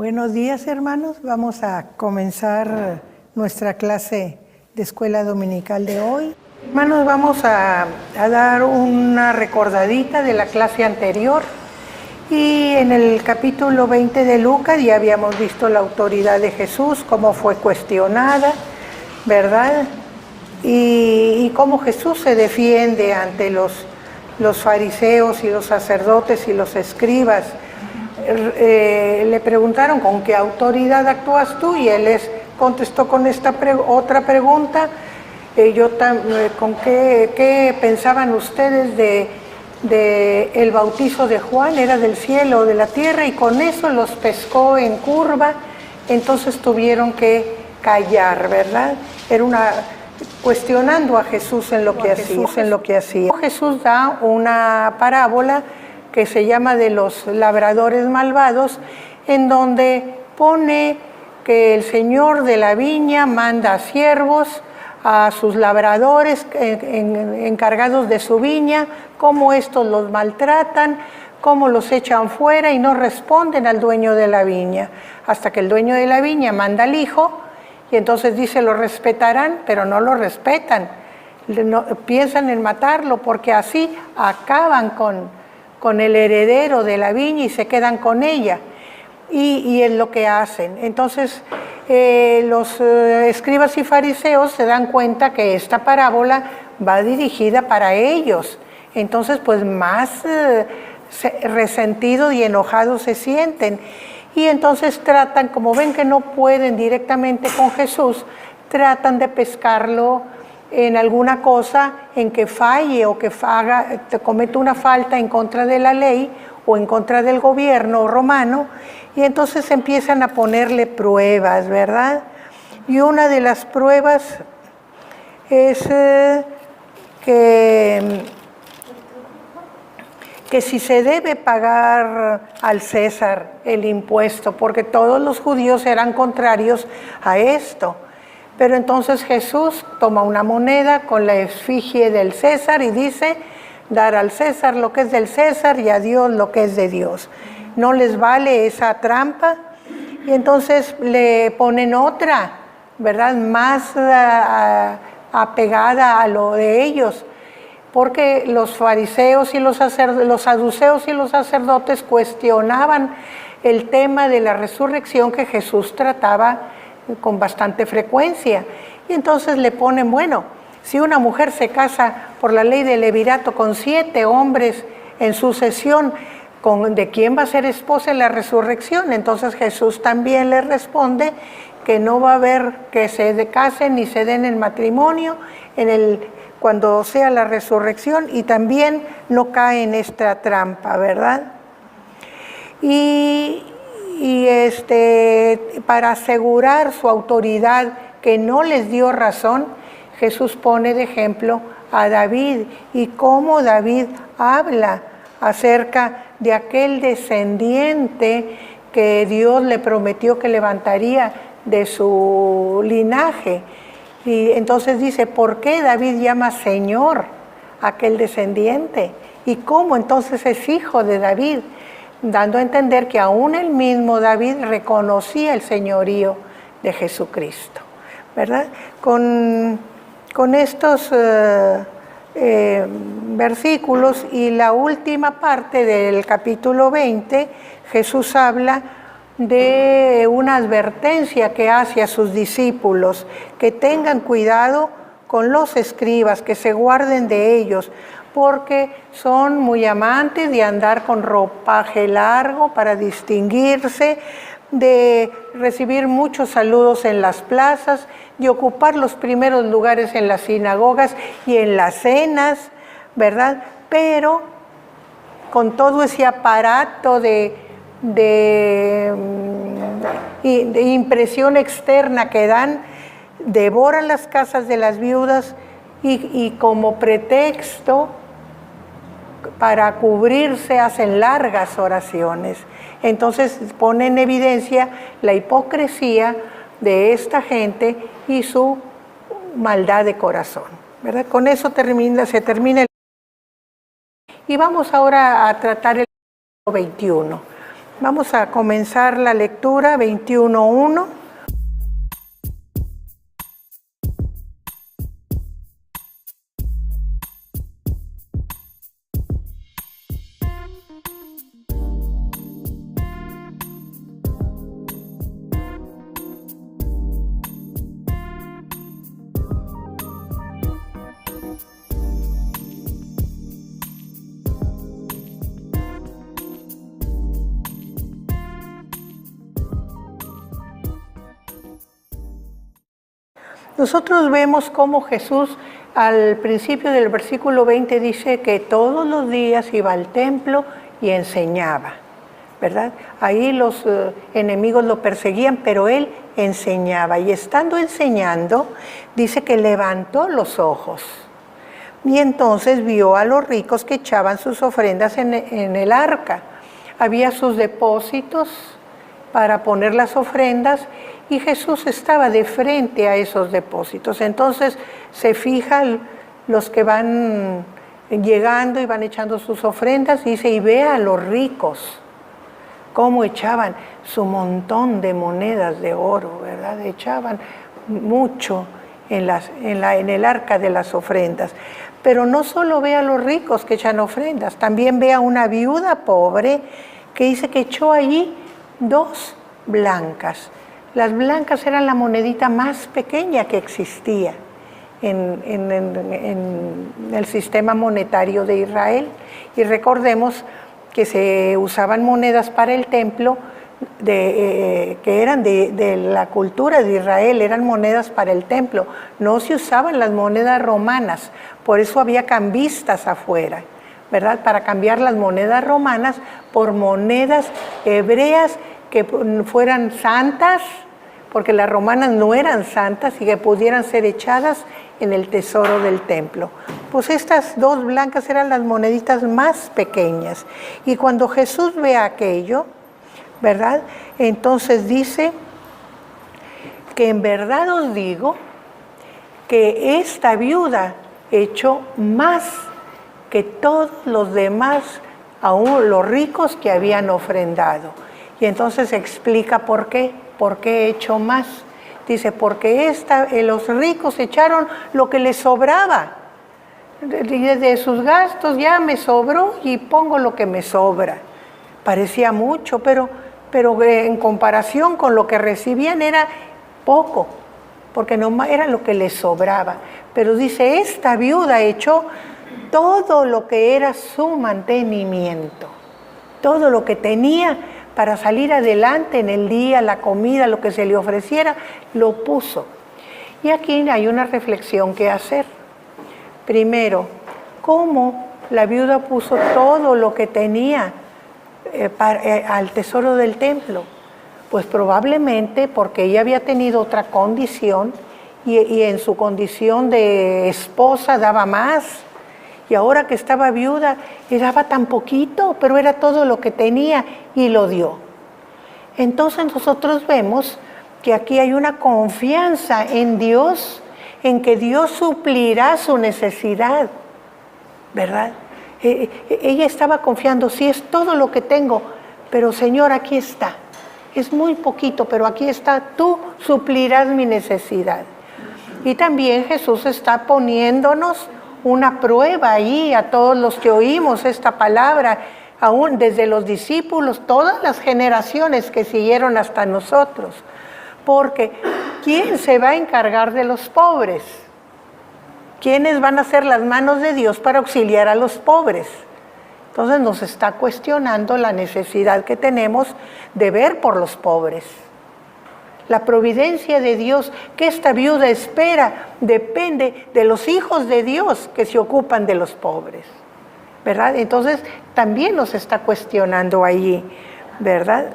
Buenos días, hermanos. Vamos a comenzar nuestra clase de escuela dominical de hoy. Hermanos, vamos a dar una recordadita de la clase anterior. Y en el capítulo 20 de Lucas ya habíamos visto la autoridad de Jesús, cómo fue cuestionada, ¿verdad? Y cómo Jesús se defiende ante los fariseos y los sacerdotes y los escribas. Le preguntaron con qué autoridad actúas tú y él contestó con esta otra pregunta. ¿Con qué pensaban ustedes de el bautizo de Juan? ¿Era del cielo o de la tierra? Y con eso los pescó en curva. Entonces tuvieron que callar, ¿verdad? Era cuestionando a Jesús en lo que hacía. Jesús da una parábola que se llama de los labradores malvados, en donde pone que el señor de la viña manda a siervos, a sus labradores encargados de su viña, cómo estos los maltratan, cómo los echan fuera y no responden al dueño de la viña, hasta que el dueño de la viña manda al hijo y entonces dice lo respetarán, pero no lo respetan, piensan en matarlo porque así acaban con el heredero de la viña y se quedan con ella, y es lo que hacen. Entonces los escribas y fariseos se dan cuenta que esta parábola va dirigida para ellos, entonces pues más resentidos y enojados se sienten, y entonces tratan, como ven que no pueden directamente con Jesús, tratan de pescarlo en alguna cosa en que falle o que cometa una falta en contra de la ley o en contra del gobierno romano, y entonces empiezan a ponerle pruebas, ¿verdad? Y una de las pruebas es que si se debe pagar al César el impuesto, porque todos los judíos eran contrarios a esto. Pero entonces Jesús toma una moneda con la efigie del César y dice, dar al César lo que es del César y a Dios lo que es de Dios. No les vale esa trampa, y entonces le ponen otra, ¿verdad? Más apegada a lo de ellos, porque los fariseos y los saduceos y los sacerdotes cuestionaban el tema de la resurrección que Jesús trataba con bastante frecuencia, y entonces le ponen, bueno, si una mujer se casa por la ley del levirato con 7 hombres en sucesión, ¿de quién va a ser esposa en la resurrección? Entonces Jesús también le responde que no va a haber que se casen ni se den el matrimonio cuando sea la resurrección, y también no cae en esta trampa, ¿verdad? Y para asegurar su autoridad, que no les dio razón, Jesús pone de ejemplo a David y cómo David habla acerca de aquel descendiente que Dios le prometió que levantaría de su linaje. Y entonces dice, ¿por qué David llama Señor a aquel descendiente? ¿Y cómo entonces es hijo de David? Dando a entender que aún el mismo David reconocía el señorío de Jesucristo, ¿verdad? Con estos versículos y la última parte del capítulo 20, Jesús habla de una advertencia que hace a sus discípulos, que tengan cuidado con los escribas, que se guarden de ellos, porque son muy amantes de andar con ropaje largo para distinguirse, de recibir muchos saludos en las plazas, de ocupar los primeros lugares en las sinagogas y en las cenas, ¿verdad? Pero con todo ese aparato de impresión externa que dan, devoran las casas de las viudas y como pretexto para cubrirse hacen largas oraciones. Entonces pone en evidencia la hipocresía de esta gente y su maldad de corazón, ¿verdad? Con eso se termina y vamos ahora a tratar el 21. Vamos a comenzar la lectura 21:1. Nosotros vemos cómo Jesús al principio del versículo 20 dice que todos los días iba al templo y enseñaba, ¿verdad? Ahí los enemigos lo perseguían, pero él enseñaba. Y estando enseñando, dice que levantó los ojos. Y entonces vio a los ricos que echaban sus ofrendas en el arca. Había sus depósitos para poner las ofrendas, y Jesús estaba de frente a esos depósitos. Entonces se fijan los que van llegando y van echando sus ofrendas, dice, y ve a los ricos cómo echaban su montón de monedas de oro, ¿verdad? Echaban mucho en el arca de las ofrendas. Pero no solo ve a los ricos que echan ofrendas, también ve a una viuda pobre que dice que echó allí 2 blancas. Las blancas eran la monedita más pequeña que existía en el sistema monetario de Israel. Y recordemos que se usaban monedas para el templo que eran de la cultura de Israel, eran monedas para el templo. No se usaban las monedas romanas, por eso había cambistas afuera, ¿verdad? Para cambiar las monedas romanas por monedas hebreas que fueran santas, porque las romanas no eran santas y que pudieran ser echadas en el tesoro del templo. Pues estas 2 blancas eran las moneditas más pequeñas. Y cuando Jesús ve aquello, ¿verdad? Entonces dice que en verdad os digo que esta viuda echó más que todos los demás, aún los ricos que habían ofrendado. Y entonces explica por qué echó más. Dice, porque los ricos echaron lo que les sobraba. De sus gastos ya me sobró y pongo lo que me sobra. Parecía mucho, pero en comparación con lo que recibían era poco, porque no era lo que les sobraba. Pero dice, esta viuda echó todo lo que era su mantenimiento, todo lo que tenía para salir adelante en el día, la comida, lo que se le ofreciera, lo puso. Y aquí hay una reflexión que hacer. Primero, ¿cómo la viuda puso todo lo que tenía al tesoro del templo? Pues probablemente porque ella había tenido otra condición y en su condición de esposa daba más. Y ahora que estaba viuda, le daba tan poquito, pero era todo lo que tenía y lo dio. Entonces nosotros vemos que aquí hay una confianza en Dios, en que Dios suplirá su necesidad, ¿verdad? Ella estaba confiando, sí, es todo lo que tengo, pero Señor, aquí está. Es muy poquito, pero aquí está, tú suplirás mi necesidad. Y también Jesús está poniéndonos una prueba ahí a todos los que oímos esta palabra, aún desde los discípulos, todas las generaciones que siguieron hasta nosotros. Porque ¿quién se va a encargar de los pobres? ¿Quiénes van a ser las manos de Dios para auxiliar a los pobres? Entonces nos está cuestionando la necesidad que tenemos de ver por los pobres. La providencia de Dios que esta viuda espera depende de los hijos de Dios que se ocupan de los pobres, ¿verdad? Entonces también nos está cuestionando allí, ¿verdad?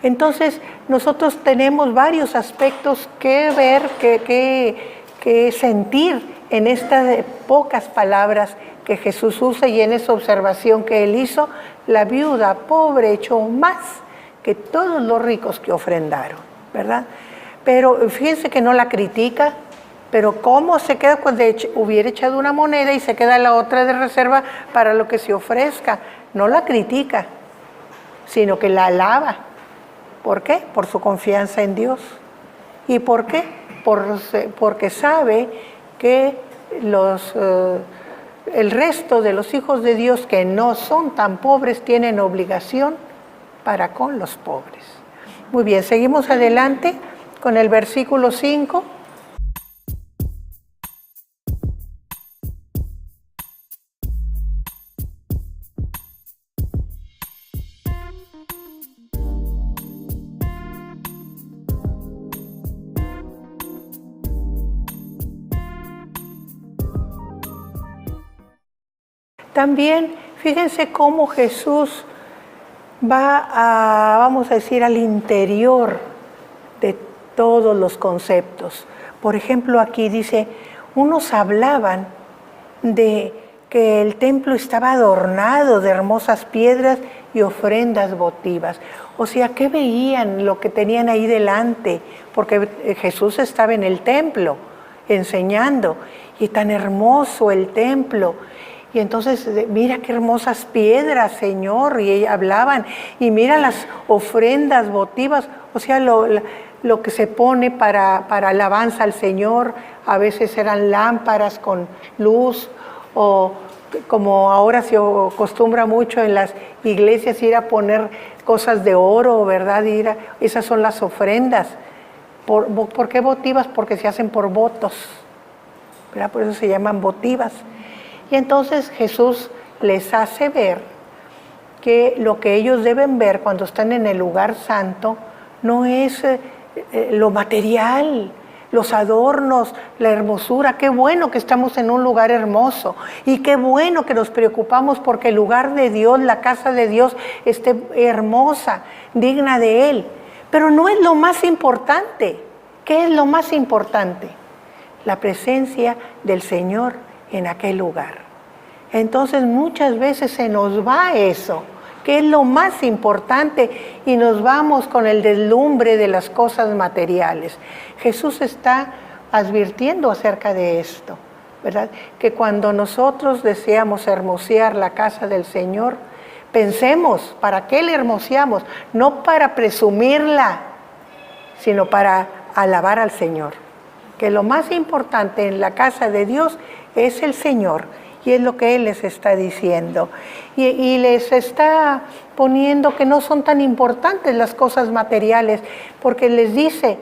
Entonces nosotros tenemos varios aspectos que ver, que sentir en estas pocas palabras que Jesús usa y en esa observación que él hizo. La viuda pobre echó más que todos los ricos que ofrendaron, ¿verdad? Pero fíjense que no la critica, pero ¿cómo se queda cuando hubiera echado una moneda y se queda la otra de reserva para lo que se ofrezca? No la critica, sino que la alaba. ¿Por qué? Por su confianza en Dios. ¿Y por qué? Porque sabe que el resto de los hijos de Dios que no son tan pobres tienen obligación para con los pobres. Muy bien, seguimos adelante con el versículo 5. También fíjense cómo Jesús va vamos a decir, al interior de todos los conceptos. Por ejemplo, aquí dice, unos hablaban de que el templo estaba adornado de hermosas piedras y ofrendas votivas. O sea, ¿qué veían lo que tenían ahí delante? Porque Jesús estaba en el templo enseñando, y tan hermoso el templo. Y entonces, mira qué hermosas piedras, Señor, y hablaban, y mira las ofrendas votivas, o sea, lo que se pone para alabanza al Señor. A veces eran lámparas con luz, o como ahora se acostumbra mucho en las iglesias ir a poner cosas de oro, ¿verdad? Esas son las ofrendas. ¿Por qué votivas? Porque se hacen por votos, ¿verdad? Por eso se llaman votivas. Y entonces Jesús les hace ver que lo que ellos deben ver cuando están en el lugar santo no es lo material, los adornos, la hermosura. Qué bueno que estamos en un lugar hermoso, y qué bueno que nos preocupamos porque el lugar de Dios, la casa de Dios, esté hermosa, digna de Él. Pero no es lo más importante. ¿Qué es lo más importante? La presencia del Señor en aquel lugar. Entonces muchas veces se nos va eso, que es lo más importante, y nos vamos con el deslumbre de las cosas materiales. Jesús está advirtiendo acerca de esto, ¿verdad? Que cuando nosotros deseamos hermosear la casa del Señor, pensemos, ¿para qué la hermoseamos? No para presumirla, sino para alabar al Señor. Que lo más importante en la casa de Dios es el Señor, y es lo que Él les está diciendo. Y les está poniendo que no son tan importantes las cosas materiales, porque les dice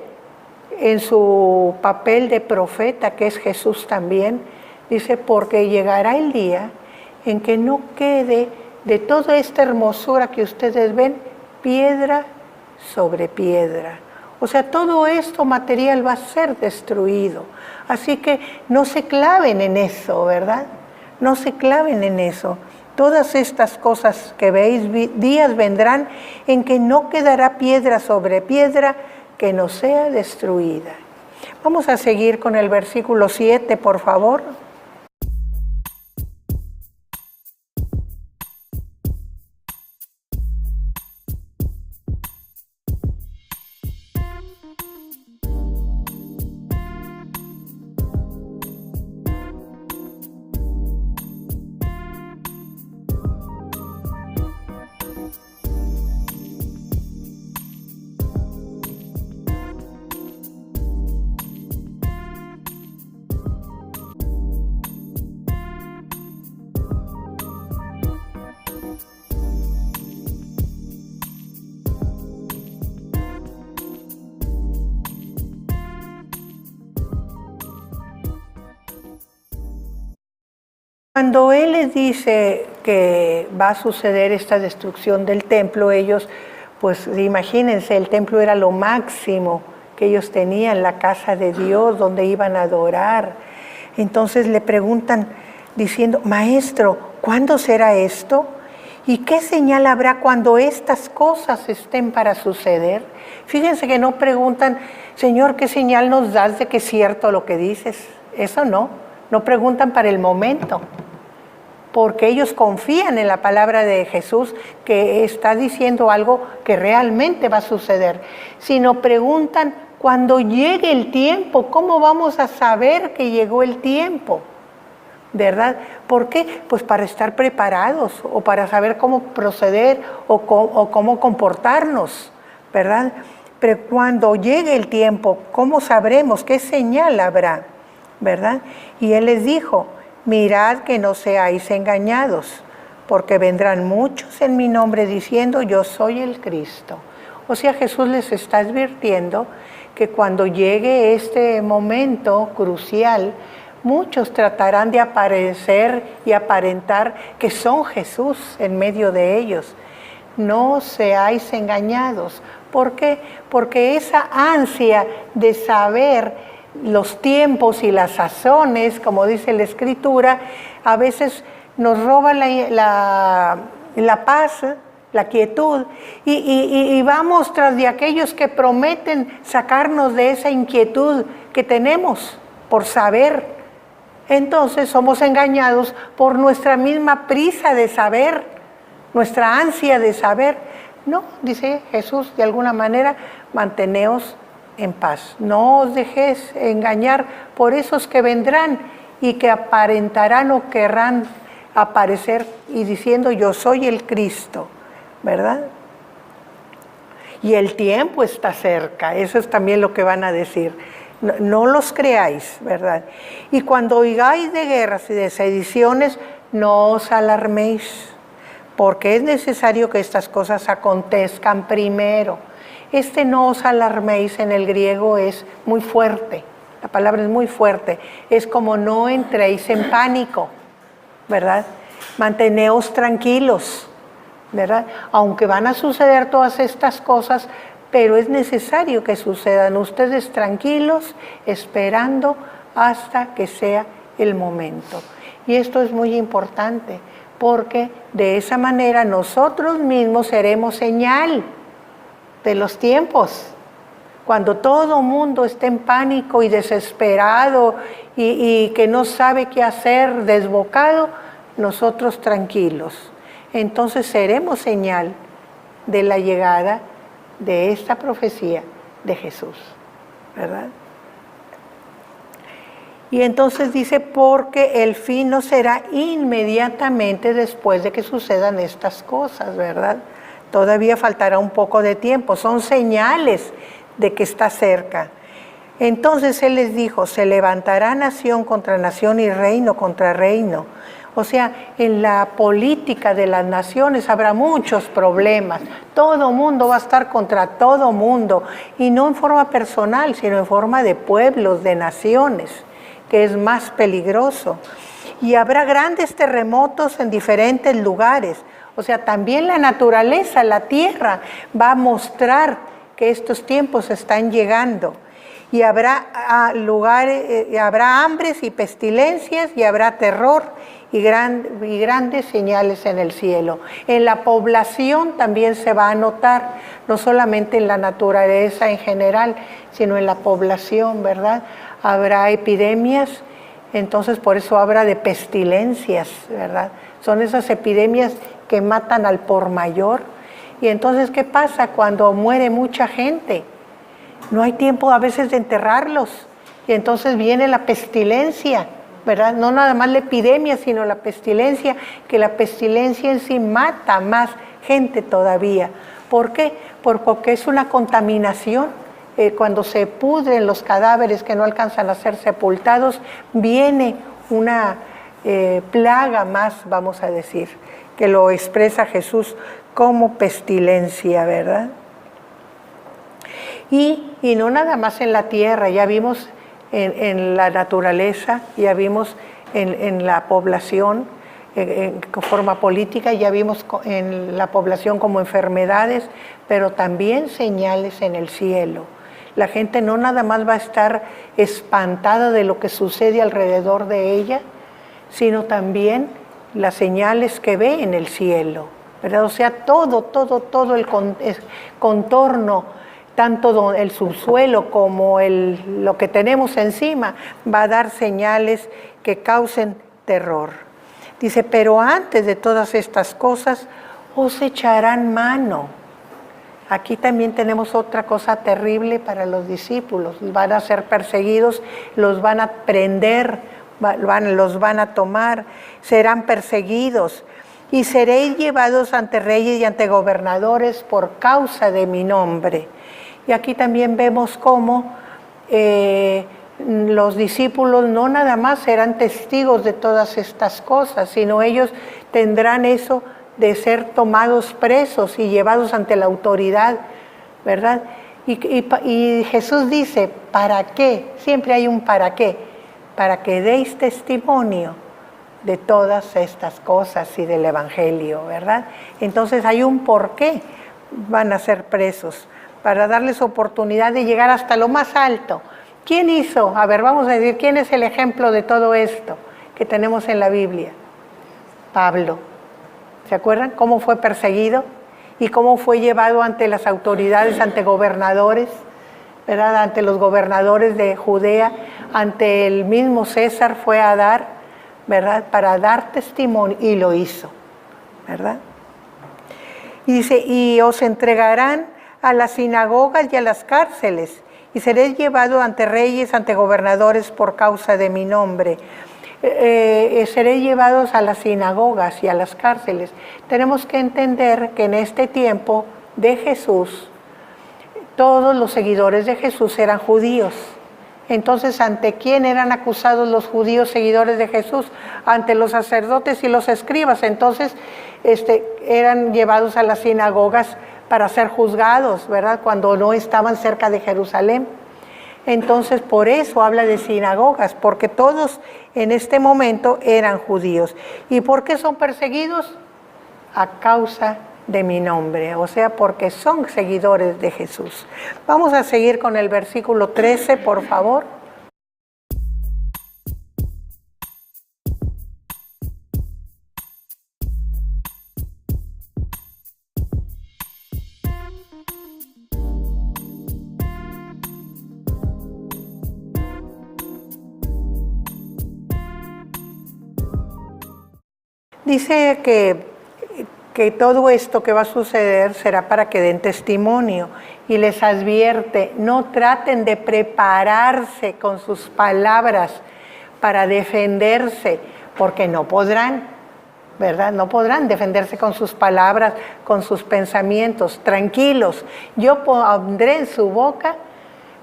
en su papel de profeta, que es Jesús también, dice, porque llegará el día en que no quede de toda esta hermosura que ustedes ven, piedra sobre piedra. O sea, todo esto material va a ser destruido. Así que no se claven en eso, ¿verdad? No se claven en eso. Todas estas cosas que veis, días vendrán en que no quedará piedra sobre piedra que no sea destruida. Vamos a seguir con el versículo 7, por favor. Cuando Él les dice que va a suceder esta destrucción del templo, ellos, pues imagínense, el templo era lo máximo que ellos tenían, la casa de Dios, donde iban a adorar. Entonces le preguntan diciendo, Maestro, ¿cuándo será esto? ¿Y qué señal habrá cuando estas cosas estén para suceder? Fíjense que no preguntan, Señor, ¿qué señal nos das de que es cierto lo que dices? Eso no preguntan para el momento, porque ellos confían en la palabra de Jesús, que está diciendo algo que realmente va a suceder, sino preguntan cuando llegue el tiempo. ¿Cómo vamos a saber que llegó el tiempo? ¿verdad? ¿Por qué? Pues para estar preparados o para saber cómo proceder o cómo comportarnos, ¿verdad? Pero cuando llegue el tiempo, ¿cómo sabremos? ¿Qué señal habrá? ¿Verdad? Y Él les dijo, mirad que no seáis engañados, porque vendrán muchos en mi nombre diciendo, yo soy el Cristo. O sea, Jesús les está advirtiendo que cuando llegue este momento crucial, muchos tratarán de aparecer y aparentar que son Jesús en medio de ellos. No seáis engañados. ¿Por qué? Porque esa ansia de saber los tiempos y las sazones, como dice la Escritura, a veces nos roba la paz, la quietud, y vamos tras de aquellos que prometen sacarnos de esa inquietud que tenemos por saber. Entonces somos engañados por nuestra misma prisa de saber, nuestra ansia de saber. No, dice Jesús, de alguna manera, manteneos en paz. No os dejéis engañar por esos que vendrán y que aparentarán o querrán aparecer y diciendo yo soy el Cristo, ¿verdad? Y el tiempo está cerca, eso es también lo que van a decir. No los creáis, ¿verdad? Y cuando oigáis de guerras y de sediciones, no os alarméis, porque es necesario que estas cosas acontezcan primero. No os alarméis en el griego es muy fuerte, la palabra es muy fuerte, es como no entréis en pánico, ¿verdad? Manteneos tranquilos, ¿verdad? Aunque van a suceder todas estas cosas, pero es necesario que sucedan ustedes tranquilos, esperando hasta que sea el momento. Y esto es muy importante, porque de esa manera nosotros mismos seremos señal de los tiempos. Cuando todo mundo esté en pánico y desesperado y que no sabe qué hacer, desbocado, nosotros tranquilos. Entonces seremos señal de la llegada de esta profecía de Jesús, ¿verdad? Y entonces dice, porque el fin no será inmediatamente después de que sucedan estas cosas, ¿verdad? Todavía faltará un poco de tiempo, son señales de que está cerca. Entonces Él les dijo, se levantará nación contra nación y reino contra reino. O sea, en la política de las naciones habrá muchos problemas. Todo mundo va a estar contra todo mundo. Y no en forma personal, sino en forma de pueblos, de naciones, que es más peligroso. Y habrá grandes terremotos en diferentes lugares. O sea, también la naturaleza, la tierra, va a mostrar que estos tiempos están llegando. Y habrá habrá hambres y pestilencias y habrá terror y grandes señales en el cielo. En la población también se va a notar, no solamente en la naturaleza en general, sino en la población, ¿verdad? Habrá epidemias, entonces por eso habla de pestilencias, ¿verdad? Son esas epidemias que matan al por mayor. Y entonces, ¿qué pasa cuando muere mucha gente? No hay tiempo a veces de enterrarlos. Y entonces viene la pestilencia, ¿verdad? No nada más la epidemia, sino la pestilencia, que la pestilencia en sí mata más gente todavía. ¿Por qué? Porque es una contaminación. Cuando se pudren los cadáveres que no alcanzan a ser sepultados, viene una plaga más, vamos a decir, que lo expresa Jesús como pestilencia, ¿verdad? Y no nada más en la tierra, ya vimos en la naturaleza, ya vimos en la población, en forma política, ya vimos en la población como enfermedades, pero también señales en el cielo. La gente no nada más va a estar espantada de lo que sucede alrededor de ella, sino también las señales que ve en el cielo, ¿verdad? O sea, todo el contorno, tanto el subsuelo como lo que tenemos encima, va a dar señales que causen terror. Dice, pero antes de todas estas cosas, os echarán mano. Aquí también tenemos otra cosa terrible para los discípulos. Van a ser perseguidos, los van a prender los van a tomar, serán perseguidos y seréis llevados ante reyes y ante gobernadores por causa de mi nombre. Y aquí también vemos cómo los discípulos no nada más serán testigos de todas estas cosas, sino ellos tendrán eso de ser tomados presos y llevados ante la autoridad, ¿verdad? Y Jesús dice, ¿para qué? Siempre hay un para qué. Para que deis testimonio de todas estas cosas y del Evangelio, ¿verdad? Entonces hay un por qué van a ser presos, para darles oportunidad de llegar hasta lo más alto. ¿Quién hizo? A ver, vamos a decir, ¿quién es el ejemplo de todo esto que tenemos en la Biblia? Pablo. ¿Se acuerdan cómo fue perseguido? Y cómo fue llevado ante las autoridades, ante gobernadores, ¿verdad? Ante los gobernadores de Judea, ante el mismo César fue a dar, ¿verdad? Para dar testimonio, y lo hizo, ¿verdad? Y dice, y os entregarán a las sinagogas y a las cárceles, y seréis llevados ante reyes, ante gobernadores por causa de mi nombre. Seréis llevados a las sinagogas y a las cárceles. Tenemos que entender que en este tiempo de Jesús, todos los seguidores de Jesús eran judíos. Entonces, ¿ante quién eran acusados los judíos seguidores de Jesús? Ante los sacerdotes y los escribas. Entonces, eran llevados a las sinagogas para ser juzgados, ¿verdad? Cuando no estaban cerca de Jerusalén. Entonces, por eso habla de sinagogas, porque todos en este momento eran judíos. ¿Y por qué son perseguidos? A causa de mi nombre, o sea, porque son seguidores de Jesús. Vamos a seguir con el versículo 13, por favor. Dice que todo esto que va a suceder será para que den testimonio, y les advierte, no traten de prepararse con sus palabras para defenderse, porque no podrán, ¿verdad? No podrán defenderse con sus palabras, con sus pensamientos. Tranquilos, yo pondré en su boca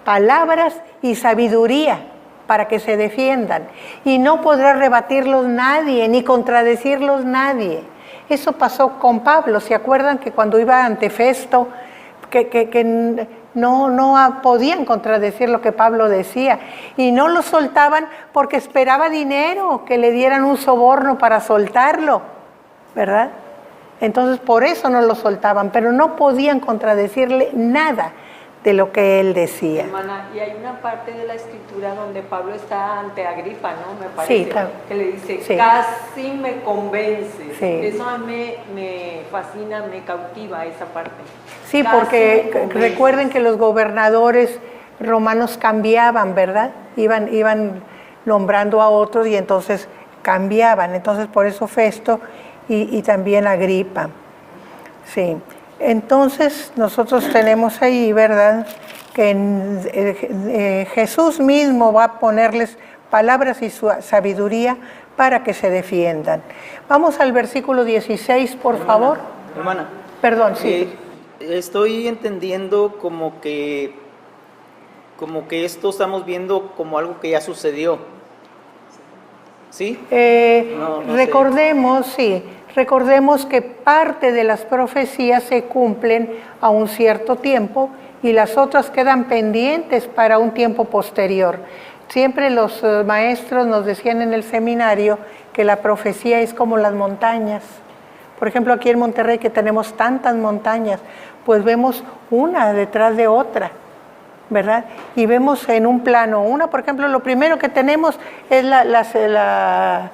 palabras y sabiduría para que se defiendan, y no podrá rebatirlos nadie, ni contradecirlos nadie. Eso pasó con Pablo. ¿Se acuerdan que cuando iba ante Festo, que no podían contradecir lo que Pablo decía? Y no lo soltaban porque esperaba dinero, que le dieran un soborno para soltarlo, ¿verdad? Entonces por eso no lo soltaban, pero no podían contradecirle nada de lo que él decía. Hermana, y hay una parte de la escritura donde Pablo está ante Agripa, ¿no? Me parece, sí, que le dice, sí, casi me convence. Sí. Eso a mí me fascina, me cautiva esa parte. Sí, casi porque recuerden que los gobernadores romanos cambiaban, ¿verdad? Iban nombrando a otros y entonces cambiaban. Entonces por eso Festo y también Agripa. Sí. Entonces nosotros tenemos ahí, ¿verdad?, que Jesús mismo va a ponerles palabras y su sabiduría para que se defiendan. Vamos al versículo 16, por favor. Hermana. Perdón, sí. Estoy entendiendo como que esto estamos viendo como algo que ya sucedió. ¿Sí? No recordemos, sé. Sí. Recordemos que parte de las profecías se cumplen a un cierto tiempo y las otras quedan pendientes para un tiempo posterior. Siempre los maestros nos decían en el seminario que la profecía es como las montañas. Por ejemplo, aquí en Monterrey, que tenemos tantas montañas, pues vemos una detrás de otra, ¿verdad? Y vemos en un plano una, por ejemplo, lo primero que tenemos es la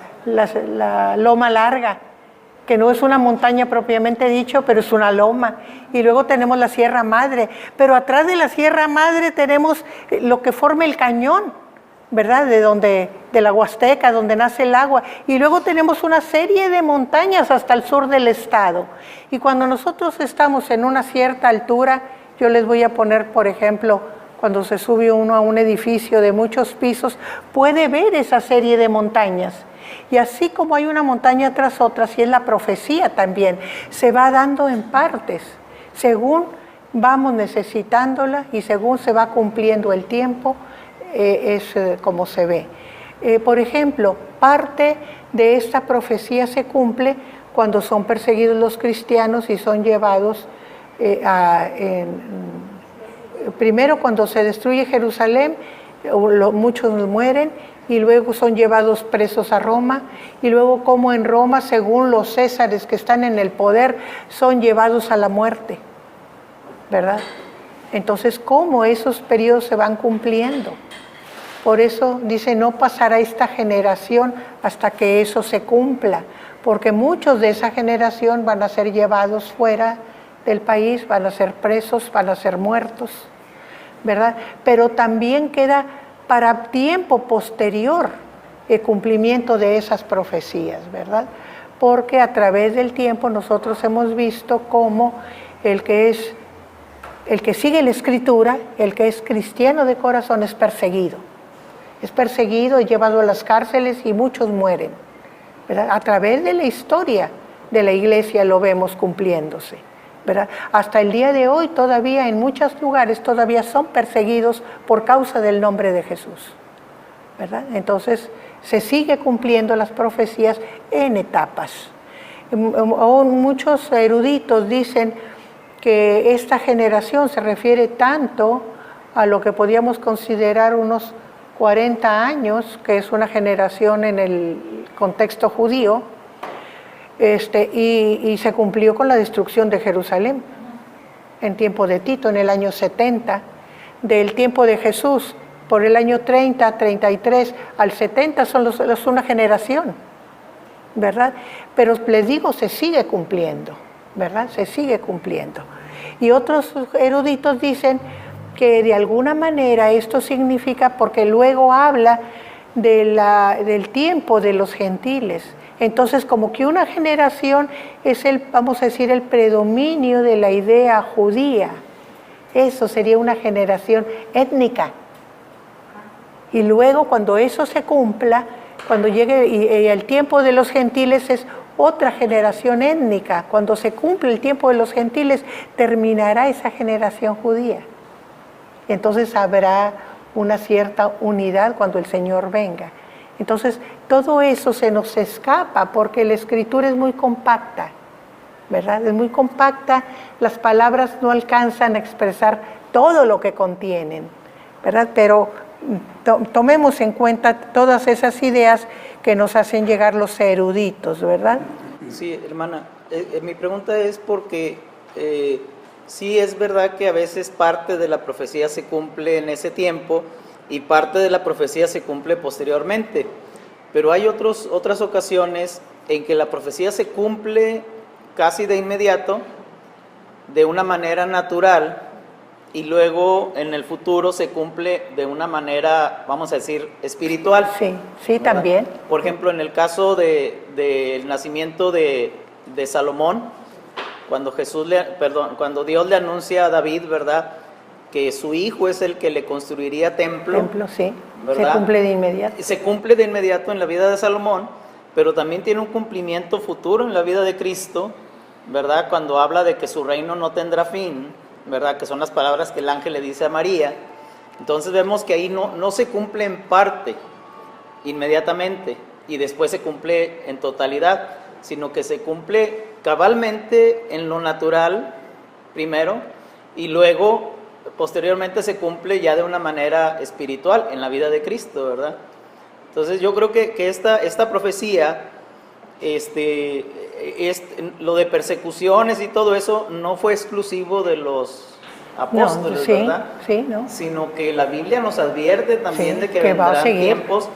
Loma Larga, que no es una montaña propiamente dicho, pero es una loma. Y luego tenemos la Sierra Madre, pero atrás de la Sierra Madre tenemos lo que forma el cañón, ¿verdad? De la Huasteca, donde nace el agua. Y luego tenemos una serie de montañas hasta el sur del estado. Y cuando nosotros estamos en una cierta altura, yo les voy a poner, por ejemplo, cuando se sube uno a un edificio de muchos pisos, puede ver esa serie de montañas. Y así como hay una montaña tras otra, así es la profecía también. Se va dando en partes, según vamos necesitándola y según se va cumpliendo el tiempo, es como se ve. Por ejemplo, parte de esta profecía se cumple cuando son perseguidos los cristianos y son llevados primero cuando se destruye Jerusalén, muchos mueren y luego son llevados presos a Roma, y luego como en Roma, según los césares que están en el poder, son llevados a la muerte, ¿verdad? Entonces, ¿cómo esos periodos se van cumpliendo? Por eso dice, no pasará esta generación hasta que eso se cumpla, porque muchos de esa generación van a ser llevados fuera del país, van a ser presos, van a ser muertos, ¿verdad? Pero también queda para tiempo posterior el cumplimiento de esas profecías, ¿verdad? Porque a través del tiempo nosotros hemos visto cómo el que sigue la Escritura, el que es cristiano de corazón, es perseguido, llevado a las cárceles y muchos mueren, ¿verdad? A través de la historia de la iglesia lo vemos cumpliéndose, ¿verdad? Hasta el día de hoy todavía en muchos lugares todavía son perseguidos por causa del nombre de Jesús, ¿verdad? Entonces se sigue cumpliendo las profecías en etapas. Muchos eruditos dicen que esta generación se refiere tanto a lo que podíamos considerar unos 40 años, que es una generación en el contexto judío, y se cumplió con la destrucción de Jerusalén en tiempo de Tito, en el año 70, del tiempo de Jesús, por el año 30, 33 al 70 son una generación, ¿verdad? Pero les digo, se sigue cumpliendo, ¿verdad? Se sigue cumpliendo. Y otros eruditos dicen que de alguna manera esto significa, porque luego habla del tiempo de los gentiles. Entonces, como que una generación es vamos a decir, el predominio de la idea judía. Eso sería una generación étnica. Y luego, cuando eso se cumpla, cuando llegue y el tiempo de los gentiles es otra generación étnica. Cuando se cumple el tiempo de los gentiles, terminará esa generación judía. Entonces habrá una cierta unidad cuando el Señor venga. Entonces, todo eso se nos escapa porque la Escritura es muy compacta, ¿verdad? Es muy compacta, las palabras no alcanzan a expresar todo lo que contienen, ¿verdad? Pero tomemos en cuenta todas esas ideas que nos hacen llegar los eruditos, ¿verdad? Sí, hermana, mi pregunta es porque sí es verdad que a veces parte de la profecía se cumple en ese tiempo y parte de la profecía se cumple posteriormente, pero hay otras ocasiones en que la profecía se cumple casi de inmediato, de una manera natural, y luego en el futuro se cumple de una manera, vamos a decir, espiritual. Sí, sí, ¿verdad? También. Por ejemplo, en el caso del nacimiento de Salomón, cuando Dios le anuncia a David, ¿verdad?, que su hijo es el que le construiría templo. Templo, sí, ¿verdad? Se cumple de inmediato. Se cumple de inmediato en la vida de Salomón, pero también tiene un cumplimiento futuro en la vida de Cristo, ¿verdad?, cuando habla de que su reino no tendrá fin, ¿verdad?, que son las palabras que el ángel le dice a María. Entonces vemos que ahí no se cumple en parte, inmediatamente, y después se cumple en totalidad, sino que se cumple cabalmente en lo natural primero, y luego posteriormente se cumple ya de una manera espiritual en la vida de Cristo, ¿verdad? Entonces yo creo que esta profecía, lo de persecuciones y todo eso no fue exclusivo de los apóstoles, ¿verdad? Sí, no. Sino que la Biblia nos advierte también de que vendrán tiempos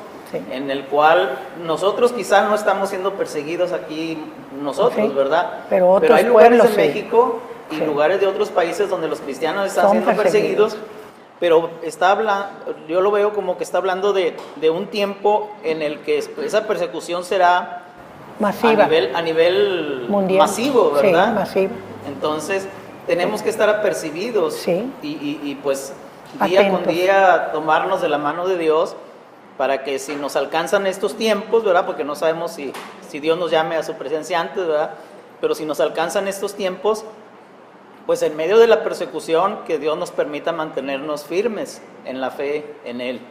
en el cual nosotros quizás no estamos siendo perseguidos aquí nosotros, ¿verdad? Pero hay lugares pueblos, en México y lugares de otros países donde los cristianos están siendo perseguidos, pero yo lo veo como que está hablando de un tiempo en el que esa persecución será masiva, a nivel mundial, masivo, ¿verdad? Sí, masivo. Entonces tenemos que estar apercibidos y pues día con Atentos. día tomarnos de la mano de Dios para que si nos alcanzan estos tiempos, ¿verdad? Porque no sabemos si Dios nos llame a su presencia antes, ¿verdad? Pero si nos alcanzan estos tiempos, pues en medio de la persecución, que Dios nos permita mantenernos firmes en la fe en Él.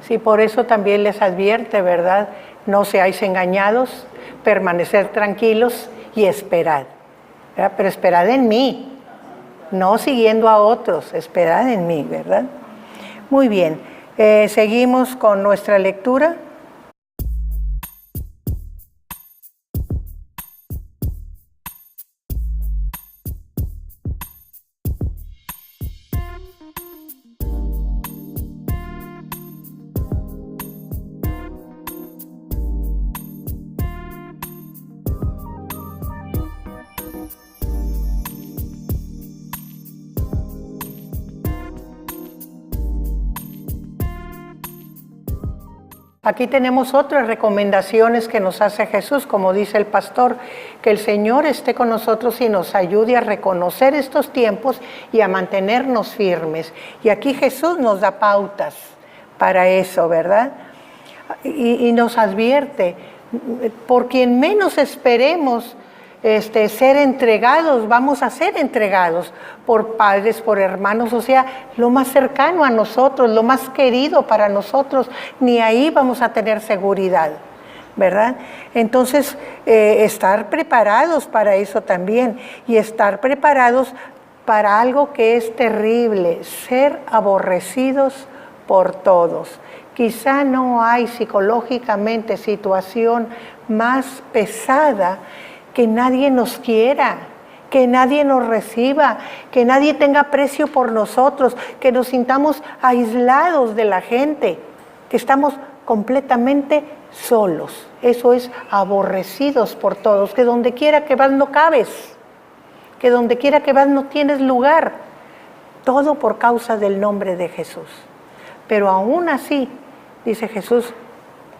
Sí, por eso también les advierte, ¿verdad? No seáis engañados, permanecer tranquilos y esperad, ¿verdad? Pero esperad en mí, no siguiendo a otros, esperad en mí, ¿verdad? Muy bien, seguimos con nuestra lectura. Aquí tenemos otras recomendaciones que nos hace Jesús, como dice el pastor, que el Señor esté con nosotros y nos ayude a reconocer estos tiempos y a mantenernos firmes. Y aquí Jesús nos da pautas para eso, ¿verdad? Y nos advierte, por quien menos esperemos ser entregados, vamos a ser entregados por padres, por hermanos, o sea, lo más cercano a nosotros, lo más querido para nosotros, ni ahí vamos a tener seguridad, ¿verdad? Entonces, estar preparados para eso también, y estar preparados para algo que es terrible, ser aborrecidos por todos. Quizá no hay psicológicamente situación más pesada que nadie nos quiera, que nadie nos reciba, que nadie tenga aprecio por nosotros, que nos sintamos aislados de la gente, que estamos completamente solos. Eso es aborrecidos por todos, que donde quiera que vas no cabes, que donde quiera que vas no tienes lugar. Todo por causa del nombre de Jesús. Pero aún así, dice Jesús,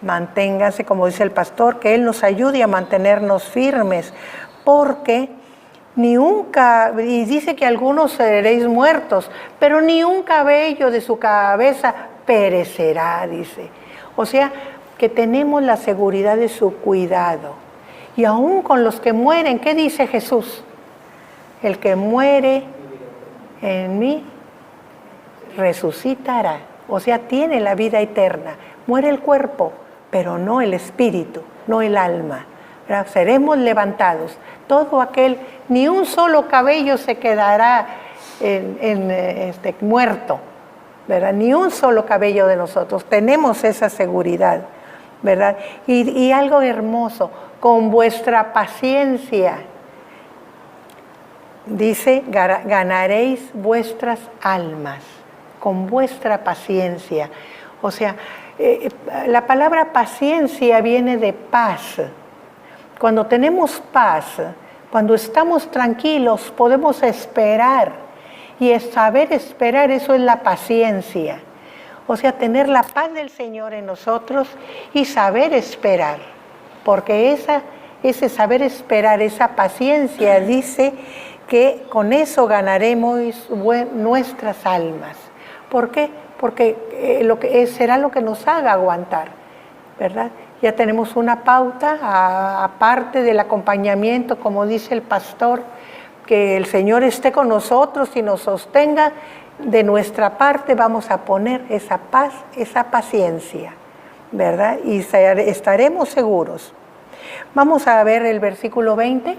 manténganse, como dice el pastor, que Él nos ayude a mantenernos firmes, porque y dice que algunos seréis muertos, pero ni un cabello de su cabeza perecerá, dice. O sea, que tenemos la seguridad de su cuidado. Y aún con los que mueren, ¿qué dice Jesús? El que muere en mí resucitará. O sea, tiene la vida eterna. Muere el cuerpo, pero no el espíritu, no el alma. ¿Verdad? Seremos levantados. Todo aquel, ni un solo cabello se quedará muerto, ¿verdad? Ni un solo cabello de nosotros. Tenemos esa seguridad, ¿verdad? Y algo hermoso, con vuestra paciencia, dice, ganaréis vuestras almas, con vuestra paciencia. O sea, la palabra paciencia viene de paz. Cuando tenemos paz, cuando estamos tranquilos, podemos esperar. Y saber esperar, eso es la paciencia. O sea, tener la paz del Señor en nosotros y saber esperar. Porque ese saber esperar, esa paciencia, dice que con eso ganaremos nuestras almas. ¿Por qué? Porque será lo que nos haga aguantar, ¿verdad? Ya tenemos una pauta, aparte del acompañamiento, como dice el pastor, que el Señor esté con nosotros y nos sostenga. De nuestra parte vamos a poner esa paz, esa paciencia, ¿verdad? Y estaremos seguros. Vamos a ver el versículo 20.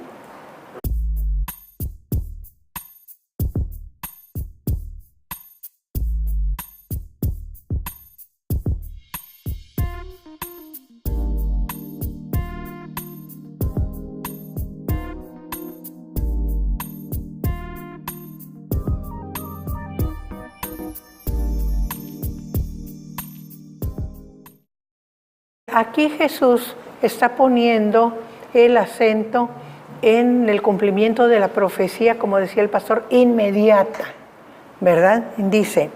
Aquí Jesús está poniendo el acento en el cumplimiento de la profecía, como decía el pastor, inmediata, ¿verdad? Dice,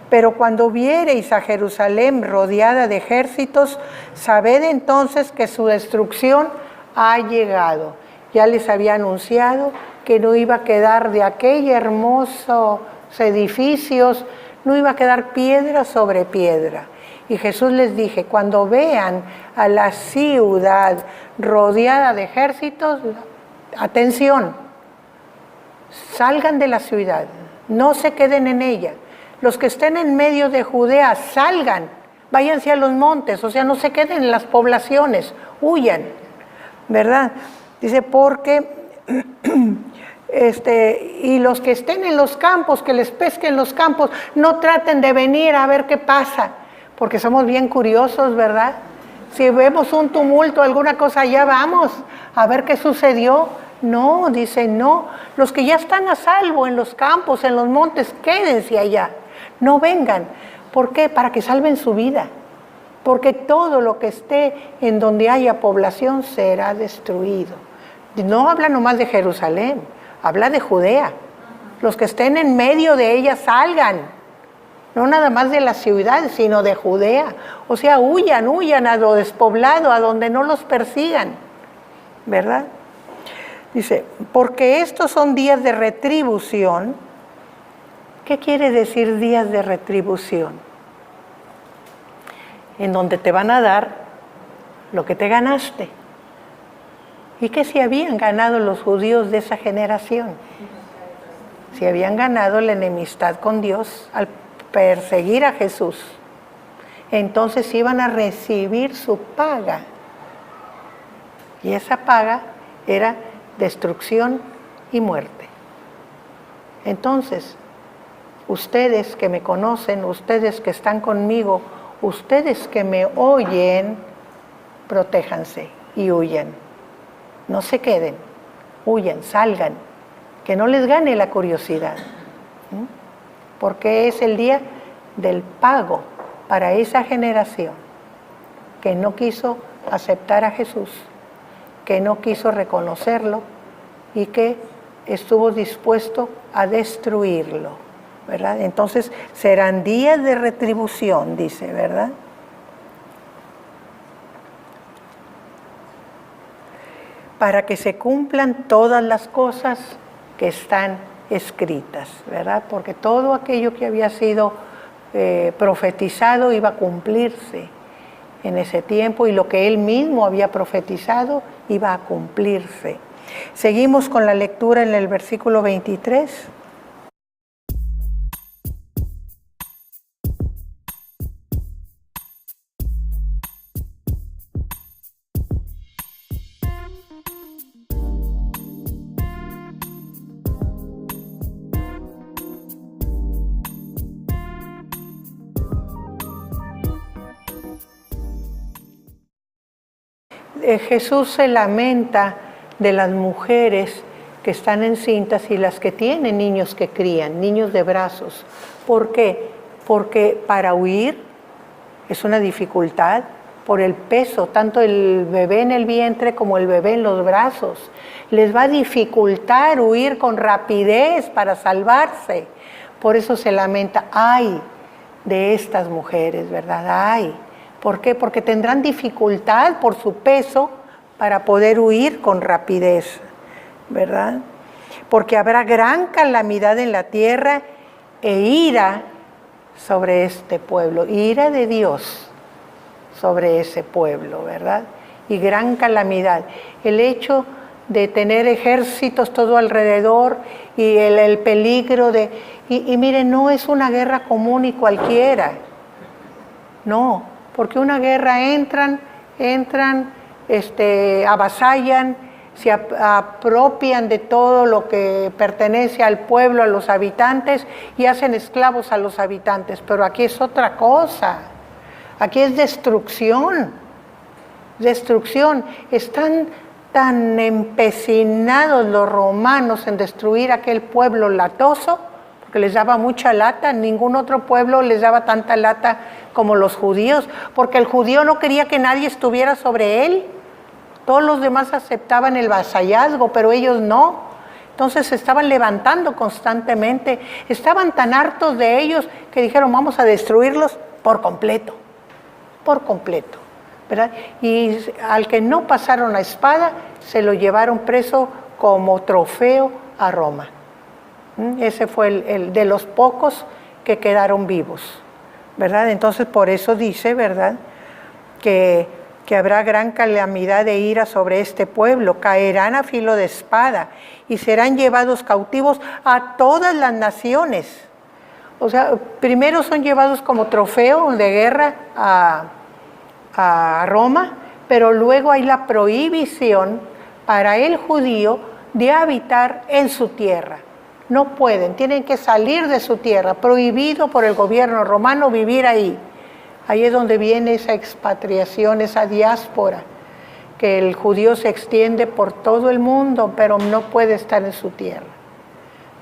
pero cuando viereis a Jerusalén rodeada de ejércitos, sabed entonces que su destrucción ha llegado. Ya les había anunciado que no iba a quedar de aquella hermosa edificios, no iba a quedar piedra sobre piedra. Y Jesús les dije, cuando vean a la ciudad rodeada de ejércitos, atención, salgan de la ciudad, no se queden en ella. Los que estén en medio de Judea, salgan, váyanse a los montes, o sea, no se queden en las poblaciones, huyan, ¿verdad? Dice, porque, y los que estén en los campos, que les pesquen los campos, no traten de venir a ver qué pasa, porque somos bien curiosos, ¿verdad? Si vemos un tumulto, alguna cosa, allá vamos a ver qué sucedió. No, dice, no, los que ya están a salvo en los campos, en los montes, quédense allá, no vengan. ¿Por qué? Para que salven su vida, porque todo lo que esté en donde haya población será destruido. No habla nomás de Jerusalén, habla de Judea. Los que estén en medio de ella salgan, no nada más de la ciudad, sino de Judea. O sea, huyan a lo despoblado, a donde no los persigan, ¿verdad? Dice, porque estos son días de retribución. ¿Qué quiere decir días de retribución? En donde te van a dar lo que te ganaste. ¿Y qué se habían ganado los judíos de esa generación? Se habían ganado la enemistad con Dios al perseguir a Jesús. Entonces iban a recibir su paga. Y esa paga era destrucción y muerte. Entonces, ustedes que me conocen, ustedes que están conmigo, ustedes que me oyen, protéjanse y huyan. No se queden, huyan, salgan, que no les gane la curiosidad. Porque es el día del pago para esa generación que no quiso aceptar a Jesús, que no quiso reconocerlo y que estuvo dispuesto a destruirlo, ¿verdad? Entonces serán días de retribución, dice, ¿verdad? Para que se cumplan todas las cosas que están escritas, ¿verdad? Porque todo aquello que había sido profetizado iba a cumplirse en ese tiempo, y lo que él mismo había profetizado iba a cumplirse. Seguimos con la lectura en el versículo 23. Jesús se lamenta de las mujeres que están encintas y las que tienen niños que crían, niños de brazos. ¿Por qué? Porque para huir es una dificultad por el peso, tanto el bebé en el vientre como el bebé en los brazos. Les va a dificultar huir con rapidez para salvarse. Por eso se lamenta, ay de estas mujeres, ¿verdad? Ay. ¿Por qué? Porque tendrán dificultad por su peso para poder huir con rapidez, ¿verdad? Porque habrá gran calamidad en la tierra e ira sobre este pueblo, ira de Dios sobre ese pueblo, ¿verdad? Y gran calamidad. El hecho de tener ejércitos todo alrededor y el peligro de... Y miren, no es una guerra común y cualquiera, no. Porque una guerra entran, avasallan, se apropian de todo lo que pertenece al pueblo, a los habitantes, y hacen esclavos a los habitantes. Pero aquí es otra cosa, aquí es destrucción, destrucción. Están tan empecinados los romanos en destruir aquel pueblo latoso, que les daba mucha lata. Ningún otro pueblo les daba tanta lata como los judíos, porque el judío no quería que nadie estuviera sobre él. Todos los demás aceptaban el vasallazgo, pero ellos no. Entonces se estaban levantando constantemente. Estaban tan hartos de ellos que dijeron, vamos a destruirlos por completo, ¿verdad? Y al que no pasaron la espada, se lo llevaron preso como trofeo a Roma. Ese fue el de los pocos que quedaron vivos, ¿verdad? Entonces por eso dice, ¿verdad?, que habrá gran calamidad de ira sobre este pueblo, caerán a filo de espada y serán llevados cautivos a todas las naciones. O sea, primero son llevados como trofeo de guerra a Roma, pero luego hay la prohibición para el judío de habitar en su tierra. No pueden, tienen que salir de su tierra, prohibido por el gobierno romano vivir ahí. Ahí es donde viene esa expatriación, esa diáspora, que el judío se extiende por todo el mundo, pero no puede estar en su tierra,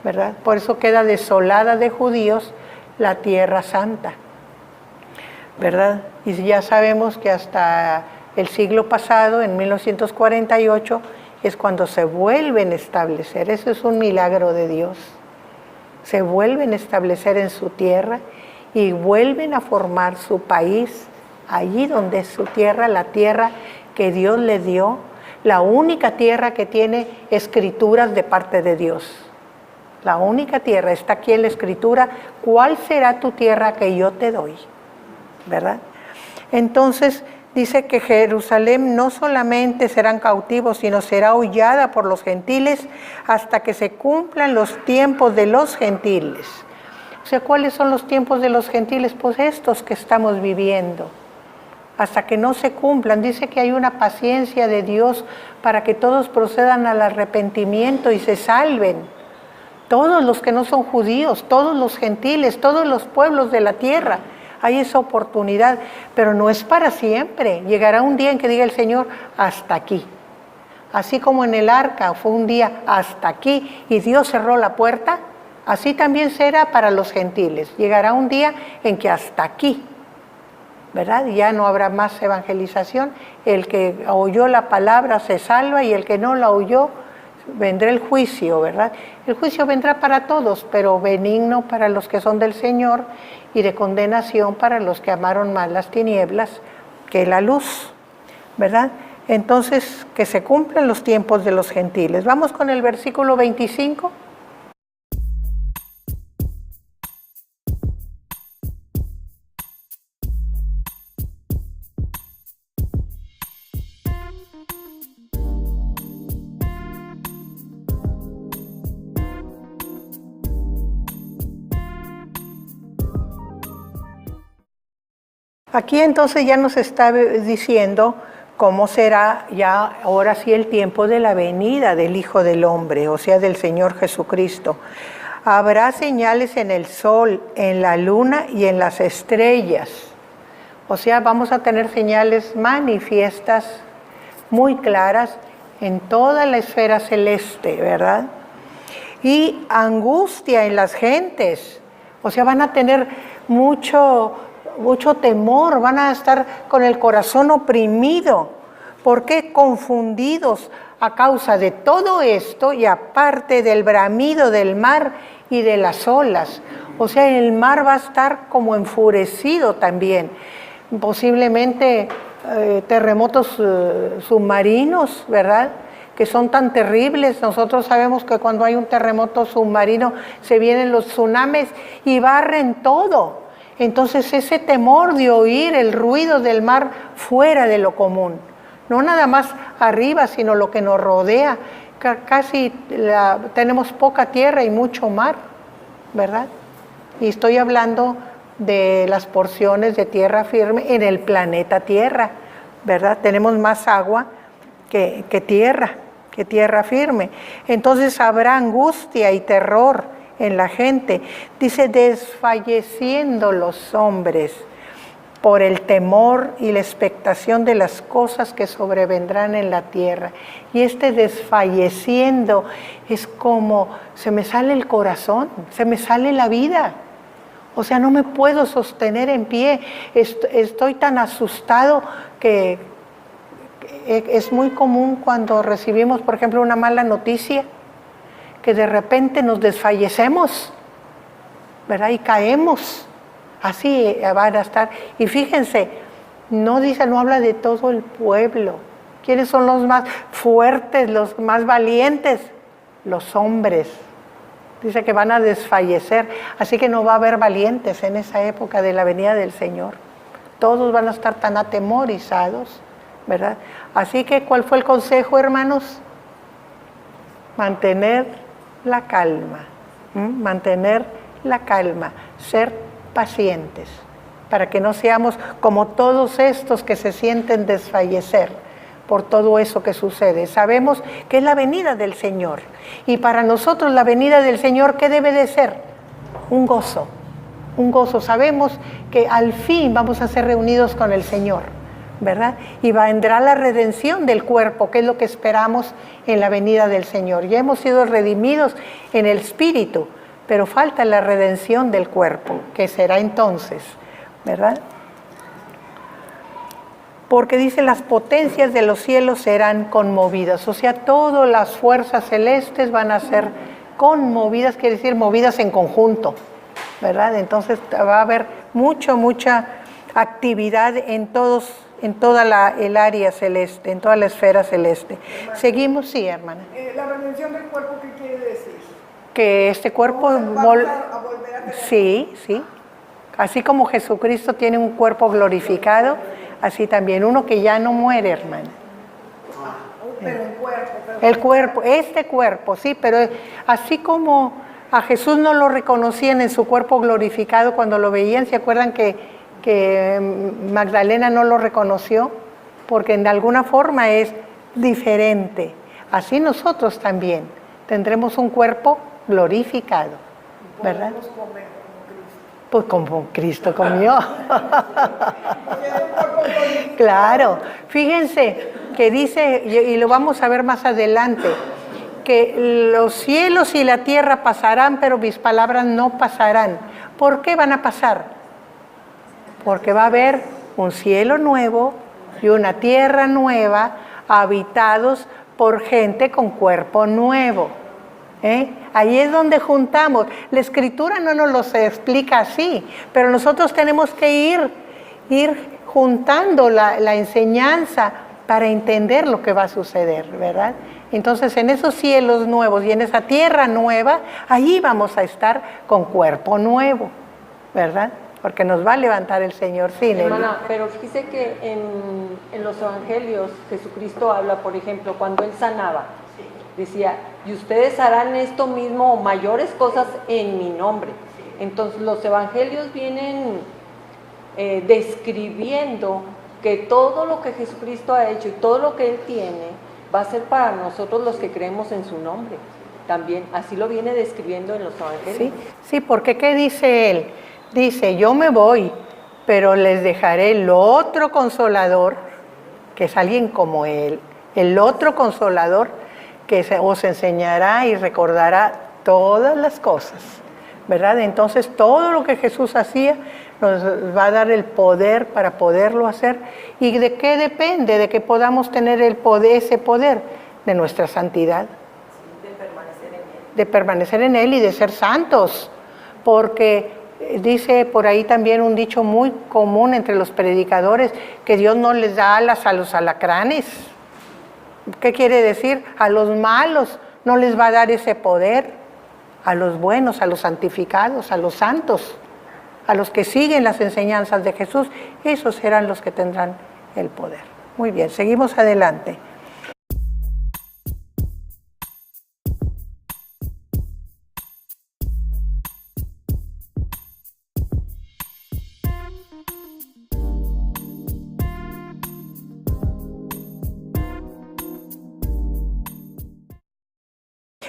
¿verdad? Por eso queda desolada de judíos la tierra santa, ¿verdad? Y ya sabemos que hasta el siglo pasado, en 1948, es cuando se vuelven a establecer. Eso es un milagro de Dios. Se vuelven a establecer en su tierra y vuelven a formar su país allí donde es su tierra, la tierra que Dios le dio, la única tierra que tiene escrituras de parte de Dios. La única tierra, está aquí en la escritura, ¿cuál será tu tierra que yo te doy? ¿Verdad? Entonces dice que Jerusalén no solamente serán cautivos, sino será hollada por los gentiles hasta que se cumplan los tiempos de los gentiles. O sea, ¿cuáles son los tiempos de los gentiles? Pues estos que estamos viviendo. Hasta que no se cumplan. Dice que hay una paciencia de Dios para que todos procedan al arrepentimiento y se salven. Todos los que no son judíos, todos los gentiles, todos los pueblos de la tierra. Hay esa oportunidad, pero no es para siempre. Llegará un día en que diga el Señor, hasta aquí. Así como en el arca fue un día hasta aquí y Dios cerró la puerta, así también será para los gentiles. Llegará un día en que hasta aquí, ¿verdad? Ya no habrá más evangelización. El que oyó la palabra se salva y el que no la oyó, vendrá el juicio, ¿verdad? El juicio vendrá para todos, pero benigno para los que son del Señor y de condenación para los que amaron más las tinieblas que la luz, ¿verdad? Entonces, que se cumplan los tiempos de los gentiles. Vamos con el versículo 25. Aquí entonces ya nos está diciendo cómo será ya ahora sí el tiempo de la venida del Hijo del Hombre, o sea, del Señor Jesucristo. Habrá señales en el sol, en la luna y en las estrellas. O sea, vamos a tener señales manifiestas, muy claras, en toda la esfera celeste, ¿verdad? Y angustia en las gentes. O sea, van a tener mucho temor, van a estar con el corazón oprimido. ¿Por qué? Confundidos a causa de todo esto y aparte del bramido del mar y de las olas. O sea, el mar va a estar como enfurecido también. Posiblemente terremotos submarinos, ¿verdad?, que son tan terribles. Nosotros sabemos que cuando hay un terremoto submarino se vienen los tsunamis y barren todo. Entonces ese temor de oír el ruido del mar fuera de lo común, no nada más arriba, sino lo que nos rodea. Casi tenemos poca tierra y mucho mar, ¿verdad? Y estoy hablando de las porciones de tierra firme en el planeta Tierra, ¿verdad? Tenemos más agua que tierra firme. Entonces habrá angustia y terror en la gente. Dice, desfalleciendo los hombres por el temor y la expectación de las cosas que sobrevendrán en la tierra. Y este desfalleciendo es como, se me sale el corazón, se me sale la vida. O sea, no me puedo sostener en pie. Estoy tan asustado que es muy común cuando recibimos, por ejemplo, una mala noticia, que de repente nos desfallecemos, ¿verdad? Y caemos. Así van a estar. Y fíjense, no habla de todo el pueblo. ¿Quiénes son los más fuertes, los más valientes? Los hombres. Dice que van a desfallecer, así que no va a haber valientes en esa época de la venida del Señor. Todos van a estar tan atemorizados, ¿verdad? Así que, ¿cuál fue el consejo, hermanos? Mantener la calma, mantener la calma, ser pacientes, para que no seamos como todos estos que se sienten desfallecer por todo eso que sucede. Sabemos que es la venida del Señor, y para nosotros la venida del Señor, ¿qué debe de ser? Un gozo, un gozo. Sabemos que al fin vamos a ser reunidos con el Señor, ¿verdad? Y vendrá la redención del cuerpo, que es lo que esperamos en la venida del Señor. Ya hemos sido redimidos en el espíritu, pero falta la redención del cuerpo, que será entonces, ¿verdad? Porque dice, las potencias de los cielos serán conmovidas, o sea, todas las fuerzas celestes van a ser conmovidas, quiere decir movidas en conjunto, ¿verdad? Entonces va a haber mucha actividad en toda el área celeste, en toda la esfera celeste. Hermana, seguimos, sí, hermana. ¿La redención del cuerpo qué quiere decir? Que este cuerpo... ¿Vamos a volver a tener? Sí, sí. Así como Jesucristo tiene un cuerpo glorificado, así también uno que ya no muere, hermana. Pero el cuerpo. El cuerpo, este cuerpo, sí, pero así como a Jesús no lo reconocían en su cuerpo glorificado cuando lo veían, ¿se acuerdan que Magdalena no lo reconoció? Porque de alguna forma es diferente. Así nosotros también tendremos un cuerpo glorificado, ¿verdad? Podemos comer como Cristo. Pues como Cristo comió. Claro, fíjense que dice, y lo vamos a ver más adelante, que los cielos y la tierra pasarán, pero mis palabras no pasarán. ¿Por qué van a pasar? Porque va a haber un cielo nuevo y una tierra nueva, habitados por gente con cuerpo nuevo. Ahí es donde juntamos. La Escritura no nos lo explica así, pero nosotros tenemos que ir juntando la enseñanza para entender lo que va a suceder, ¿verdad? Entonces, en esos cielos nuevos y en esa tierra nueva, ahí vamos a estar con cuerpo nuevo, ¿verdad? Porque nos va a levantar el Señor. Sí, hermana, pero fíjese que en los evangelios Jesucristo habla, por ejemplo, cuando Él sanaba, decía, y ustedes harán esto mismo o mayores cosas en mi nombre. Entonces los evangelios vienen describiendo que todo lo que Jesucristo ha hecho y todo lo que Él tiene va a ser para nosotros los que creemos en su nombre. También así lo viene describiendo en los evangelios. Sí, porque ¿qué dice Él? Dice, yo me voy, pero les dejaré el otro consolador, que es alguien como Él, el otro consolador que os enseñará y recordará todas las cosas, ¿verdad? Entonces todo lo que Jesús hacía nos va a dar el poder para poderlo hacer. ¿Y de qué depende? De que podamos tener ese poder de nuestra santidad, de permanecer en Él y de ser santos, porque dice por ahí también un dicho muy común entre los predicadores, que Dios no les da alas a los alacranes. ¿Qué quiere decir? A los malos no les va a dar ese poder, a los buenos, a los santificados, a los santos, a los que siguen las enseñanzas de Jesús, esos serán los que tendrán el poder. Muy bien, seguimos adelante.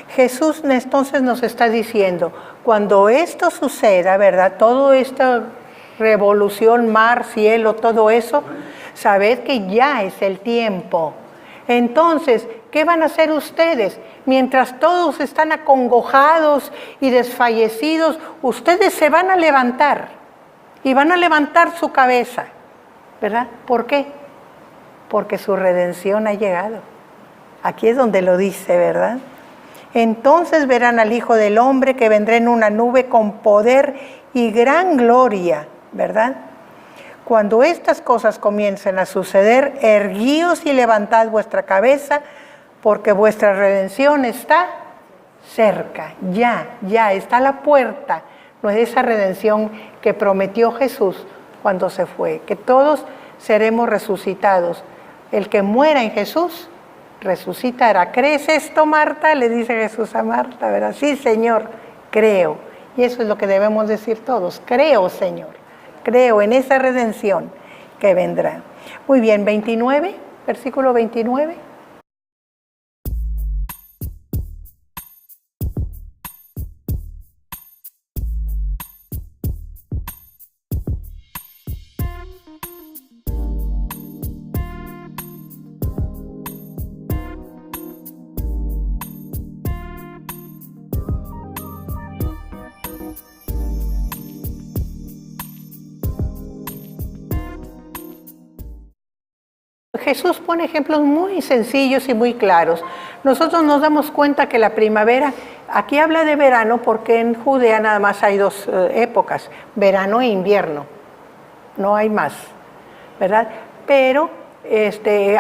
Jesús entonces nos está diciendo, cuando esto suceda, ¿verdad? Toda esta revolución, mar, cielo, todo eso, sabed que ya es el tiempo. Entonces, ¿qué van a hacer ustedes? Mientras todos están acongojados y desfallecidos, ustedes se van a levantar y van a levantar su cabeza, ¿verdad? ¿Por qué? Porque su redención ha llegado. Aquí es donde lo dice, ¿verdad? Entonces verán al Hijo del Hombre que vendrá en una nube con poder y gran gloria, ¿verdad? Cuando estas cosas comiencen a suceder, erguíos y levantad vuestra cabeza, porque vuestra redención está cerca, ya está a la puerta. No es esa redención que prometió Jesús cuando se fue, que todos seremos resucitados. El que muera en Jesús resucitará. ¿Crees esto, Marta? Le dice Jesús a Marta, ¿verdad? Sí, Señor, creo. Y eso es lo que debemos decir todos. Creo, Señor. Creo en esa redención que vendrá. Muy bien, 29, versículo 29. Jesús pone ejemplos muy sencillos y muy claros. Nosotros nos damos cuenta que la primavera, aquí habla de verano porque en Judea nada más hay dos épocas, verano e invierno, no hay más, ¿verdad? Pero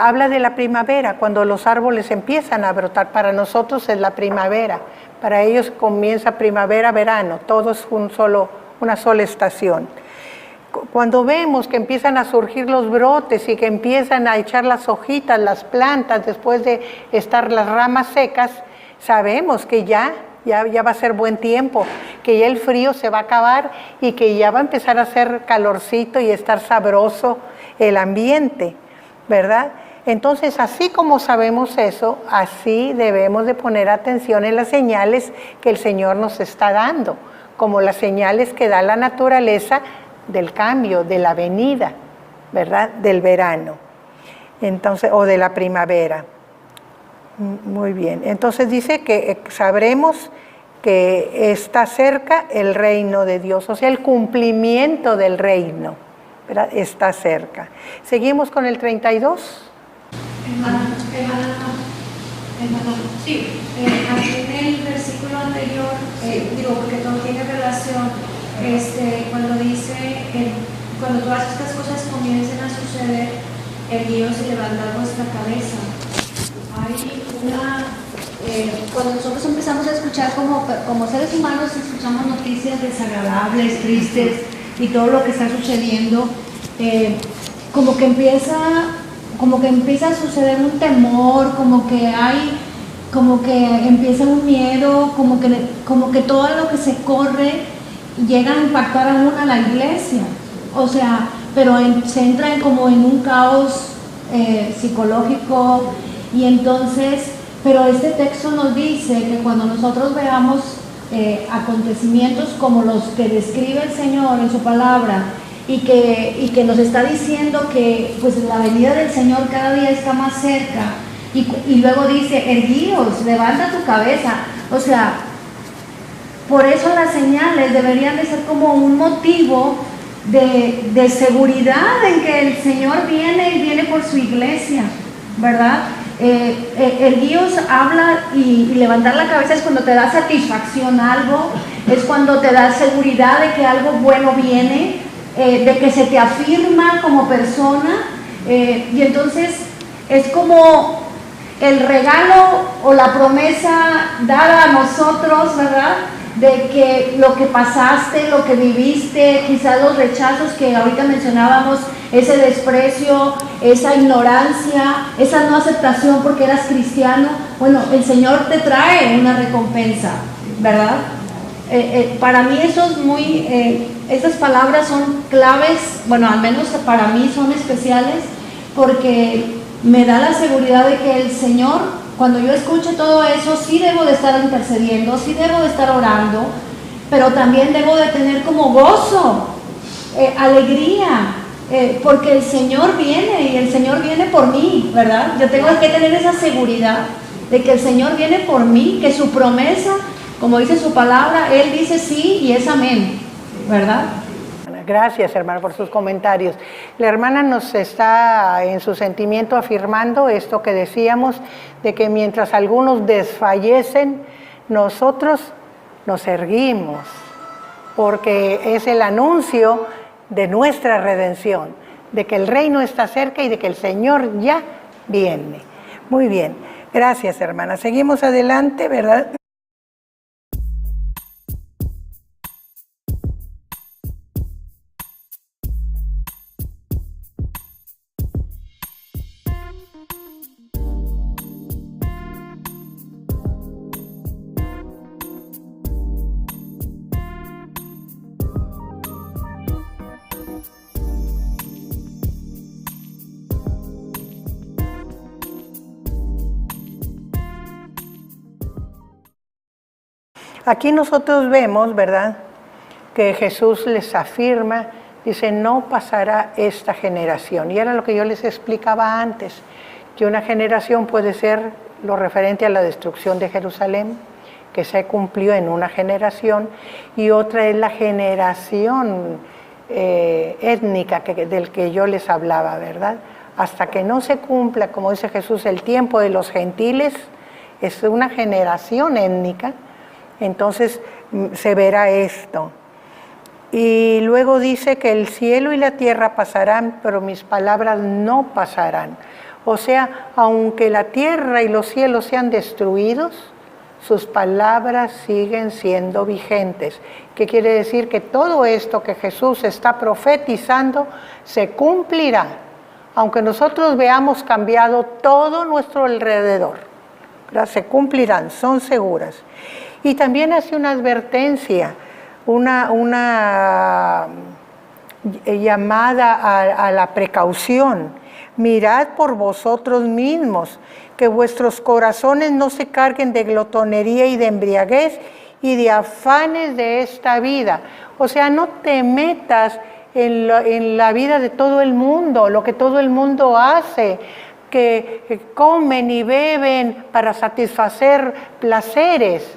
habla de la primavera, cuando los árboles empiezan a brotar. Para nosotros es la primavera, para ellos comienza primavera, verano, todo es una sola estación. Cuando vemos que empiezan a surgir los brotes y que empiezan a echar las hojitas, las plantas, después de estar las ramas secas, sabemos que ya va a ser buen tiempo, que ya el frío se va a acabar y que ya va a empezar a hacer calorcito y estar sabroso el ambiente, ¿verdad? Entonces, así como sabemos eso, así debemos de poner atención en las señales que el Señor nos está dando, como las señales que da la naturaleza del cambio, de la venida, ¿verdad? Del verano, entonces, o de la primavera. Muy bien, entonces dice que sabremos que está cerca el reino de Dios, o sea, el cumplimiento del reino, ¿verdad? Está cerca. Seguimos con el 32. Hermana, sí, aquí en el versículo anterior, porque todo tiene relación. Cuando dice, cuando todas estas cosas comiencen a suceder, erguíos y levantad vuestra cabeza. Hay cuando nosotros empezamos a escuchar como seres humanos, escuchamos noticias desagradables, tristes y todo lo que está sucediendo, como que empieza a suceder un temor, como que empieza un miedo, como que todo lo que se corre llega a impactar aún a la iglesia, o sea, pero se entra como en un caos psicológico. Y entonces, pero este texto nos dice que cuando nosotros veamos acontecimientos como los que describe el Señor en su palabra y que nos está diciendo que pues la venida del Señor cada día está más cerca, y luego dice, erguíos, levanta tu cabeza, o sea, por eso las señales deberían de ser como un motivo de seguridad en que el Señor viene y viene por su iglesia, ¿verdad? Erguíos habla y levantar la cabeza es cuando te da satisfacción algo, es cuando te da seguridad de que algo bueno viene, de que se te afirma como persona, y entonces es como el regalo o la promesa dada a nosotros, ¿verdad? De que lo que pasaste, lo que viviste, quizás los rechazos que ahorita mencionábamos, ese desprecio, esa ignorancia, esa no aceptación porque eras cristiano, bueno, el Señor te trae una recompensa, ¿verdad? Para mí eso es estas palabras son claves, bueno, al menos para mí son especiales, porque me da la seguridad de que el Señor, cuando yo escuche todo eso, sí debo de estar intercediendo, sí debo de estar orando, pero también debo de tener como gozo, alegría, porque el Señor viene y el Señor viene por mí, ¿verdad? Yo tengo que tener esa seguridad de que el Señor viene por mí, que su promesa, como dice su palabra, Él dice sí y es amén, ¿verdad? Gracias, hermana, por sus comentarios. La hermana nos está en su sentimiento afirmando esto que decíamos, de que mientras algunos desfallecen, nosotros nos erguimos, porque es el anuncio de nuestra redención, de que el reino está cerca y de que el Señor ya viene. Muy bien, gracias, hermana. Seguimos adelante, ¿verdad? Aquí nosotros vemos, ¿verdad?, que Jesús les afirma, dice, no pasará esta generación. Y era lo que yo les explicaba antes, que una generación puede ser lo referente a la destrucción de Jerusalén, que se cumplió en una generación, y otra es la generación étnica del que yo les hablaba, ¿verdad? Hasta que no se cumpla, como dice Jesús, el tiempo de los gentiles, es una generación étnica, entonces se verá esto. Y luego dice que el cielo y la tierra pasarán, pero mis palabras no pasarán. O sea, aunque la tierra y los cielos sean destruidos, sus palabras siguen siendo vigentes. ¿Qué quiere decir? Que todo esto que Jesús está profetizando se cumplirá, aunque nosotros veamos cambiado todo nuestro alrededor. ¿Verdad? Se cumplirán, son seguras. Y también hace una advertencia, una llamada a la precaución. Mirad por vosotros mismos, que vuestros corazones no se carguen de glotonería y de embriaguez y de afanes de esta vida. O sea, no te metas en la vida de todo el mundo, lo que todo el mundo hace, que comen y beben para satisfacer placeres,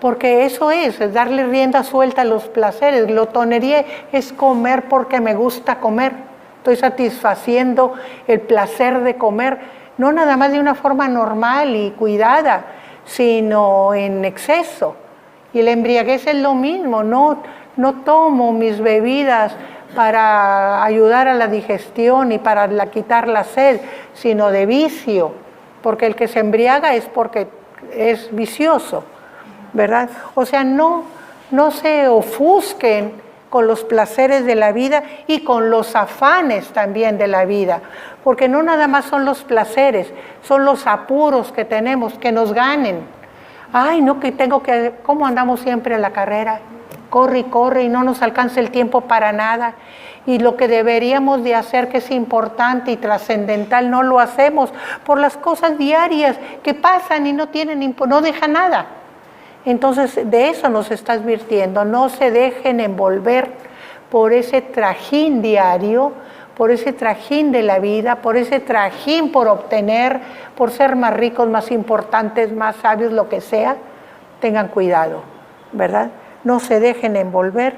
porque eso es darle rienda suelta a los placeres. Glotonería es comer porque me gusta comer, estoy satisfaciendo el placer de comer, no nada más de una forma normal y cuidada, sino en exceso. Y la embriaguez es lo mismo, no tomo mis bebidas para ayudar a la digestión y para quitar la sed, sino de vicio, porque el que se embriaga es porque es vicioso, ¿verdad? O sea, no se ofusquen con los placeres de la vida y con los afanes también de la vida, porque no nada más son los placeres, son los apuros que tenemos, que nos ganen. Ay, no, ¿cómo andamos siempre a la carrera? Corre y corre y no nos alcanza el tiempo para nada. Y lo que deberíamos de hacer, que es importante y trascendental, no lo hacemos por las cosas diarias que pasan y no dejan nada. Entonces, de eso nos está advirtiendo, no se dejen envolver por ese trajín diario, por ese trajín de la vida, por ese trajín por obtener, por ser más ricos, más importantes, más sabios, lo que sea. Tengan cuidado, ¿verdad? No se dejen envolver,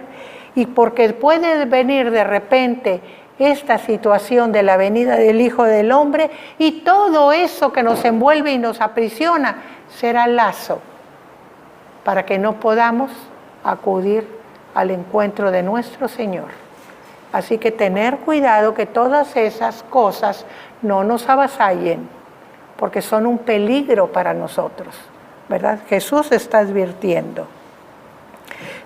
y porque puede venir de repente esta situación de la venida del Hijo del Hombre, y todo eso que nos envuelve y nos aprisiona será lazo para que no podamos acudir al encuentro de nuestro Señor. Así que tener cuidado que todas esas cosas no nos avasallen, porque son un peligro para nosotros, ¿verdad? Jesús está advirtiendo.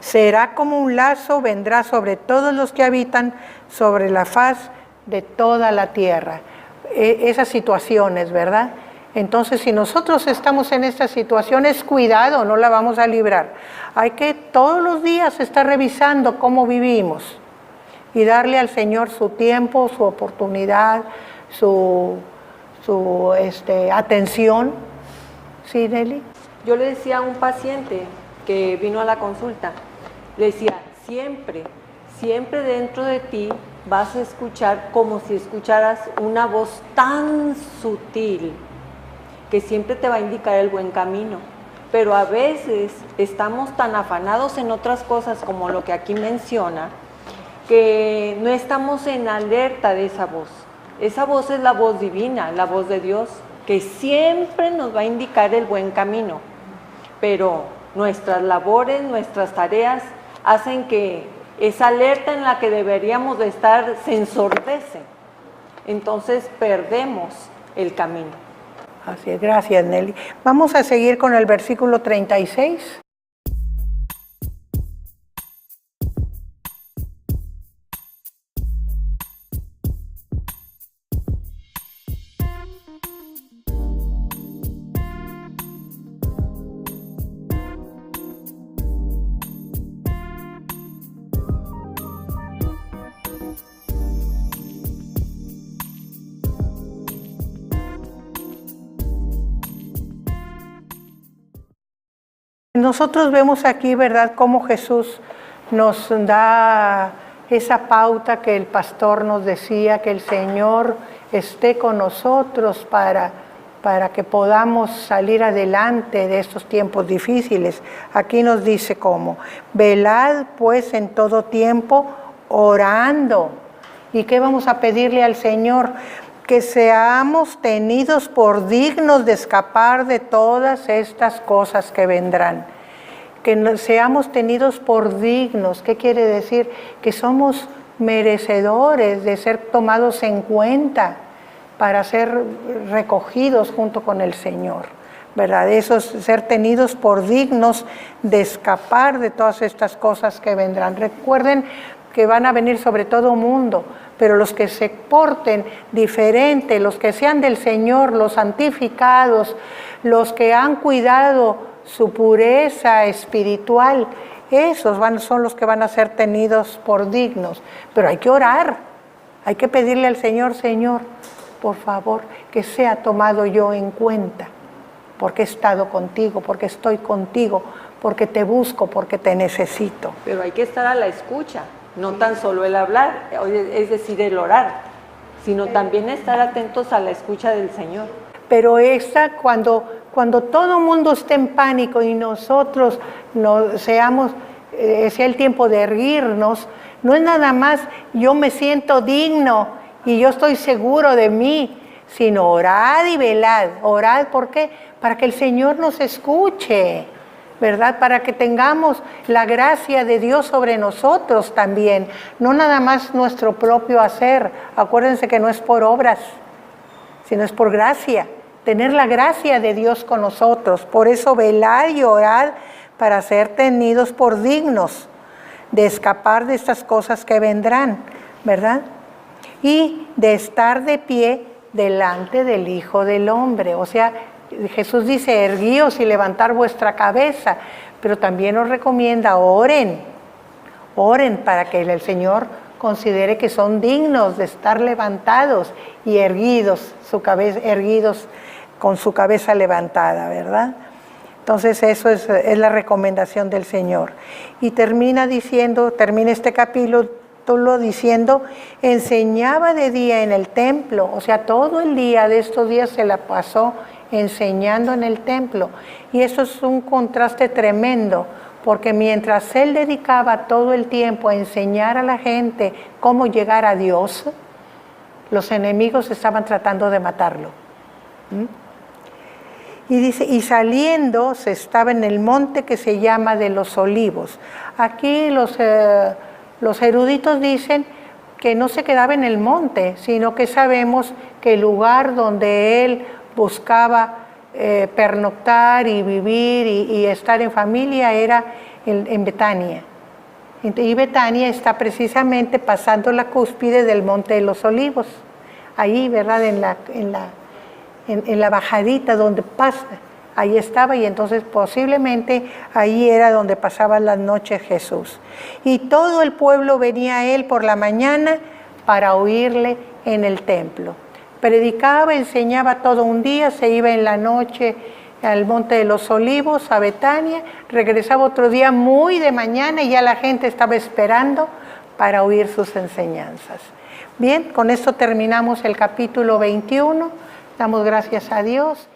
Será como un lazo, vendrá sobre todos los que habitan sobre la faz de toda la tierra. Esas situaciones, ¿verdad? Entonces, si nosotros estamos en estas situaciones, cuidado, no la vamos a librar. Hay que todos los días estar revisando cómo vivimos y darle al Señor su tiempo, su oportunidad, su atención. ¿Sí, Nelly? Yo le decía a un paciente que vino a la consulta, le decía, siempre dentro de ti vas a escuchar como si escucharas una voz tan sutil que siempre te va a indicar el buen camino. Pero a veces estamos tan afanados en otras cosas como lo que aquí menciona, que no estamos en alerta de esa voz. Esa voz es la voz divina, la voz de Dios, que siempre nos va a indicar el buen camino. Pero nuestras labores, nuestras tareas hacen que esa alerta en la que deberíamos de estar se ensordece. Entonces perdemos el camino. Así es, gracias, Nelly. Vamos a seguir con el versículo 36. Nosotros vemos aquí, ¿verdad?, cómo Jesús nos da esa pauta que el pastor nos decía, que el Señor esté con nosotros para que podamos salir adelante de estos tiempos difíciles. Aquí nos dice cómo: velad pues en todo tiempo orando. ¿Y qué vamos a pedirle al Señor? Que seamos tenidos por dignos de escapar de todas estas cosas que vendrán. Que seamos tenidos por dignos. ¿Qué quiere decir? Que somos merecedores de ser tomados en cuenta para ser recogidos junto con el Señor, ¿verdad? Eso es ser tenidos por dignos de escapar de todas estas cosas que vendrán. Recuerden que van a venir sobre todo mundo, pero los que se porten diferente, los que sean del Señor, los santificados, los que han cuidado su pureza espiritual, esos son los que van a ser tenidos por dignos. Pero hay que orar, hay que pedirle al Señor: Señor, por favor, que sea tomado yo en cuenta, porque he estado contigo, porque estoy contigo, porque te busco, porque te necesito. Pero hay que estar a la escucha, no tan solo el hablar, es decir, el orar, sino también estar atentos a la escucha del Señor. Pero cuando todo el mundo esté en pánico y nosotros sea el tiempo de erguirnos, no es nada más yo me siento digno y yo estoy seguro de mí, sino orad y velad. Orad, ¿por qué? Para que el Señor nos escuche, ¿verdad? Para que tengamos la gracia de Dios sobre nosotros también, no nada más nuestro propio hacer. Acuérdense que no es por obras, sino es por gracia. Tener la gracia de Dios con nosotros. Por eso velad y orad para ser tenidos por dignos de escapar de estas cosas que vendrán, ¿verdad? Y de estar de pie delante del Hijo del Hombre. O sea, Jesús dice: erguíos y levantar vuestra cabeza, pero también nos recomienda: oren para que el Señor considere que son dignos de estar levantados y erguidos con su cabeza levantada, ¿verdad? Entonces eso es la recomendación del Señor. Y termina este capítulo diciendo: enseñaba de día en el templo. O sea, todo el día de estos días se la pasó enseñando en el templo. Y eso es un contraste tremendo, porque mientras él dedicaba todo el tiempo a enseñar a la gente cómo llegar a Dios, los enemigos estaban tratando de matarlo. Y dice: y saliendo se estaba en el monte que se llama de los Olivos. Aquí los eruditos dicen que no se quedaba en el monte, sino que sabemos que el lugar donde él buscaba pernoctar y vivir y estar en familia era en Betania. Y Betania está precisamente pasando la cúspide del monte de los Olivos, ahí, ¿verdad?, en la bajadita donde pasa, ahí estaba, y entonces posiblemente ahí era donde pasaba las noches Jesús. Y todo el pueblo venía a él por la mañana para oírle en el templo. Predicaba, enseñaba todo un día, se iba en la noche al monte de los Olivos, a Betania, regresaba otro día muy de mañana y ya la gente estaba esperando para oír sus enseñanzas. Bien, con esto terminamos el capítulo 21. Damos gracias a Dios.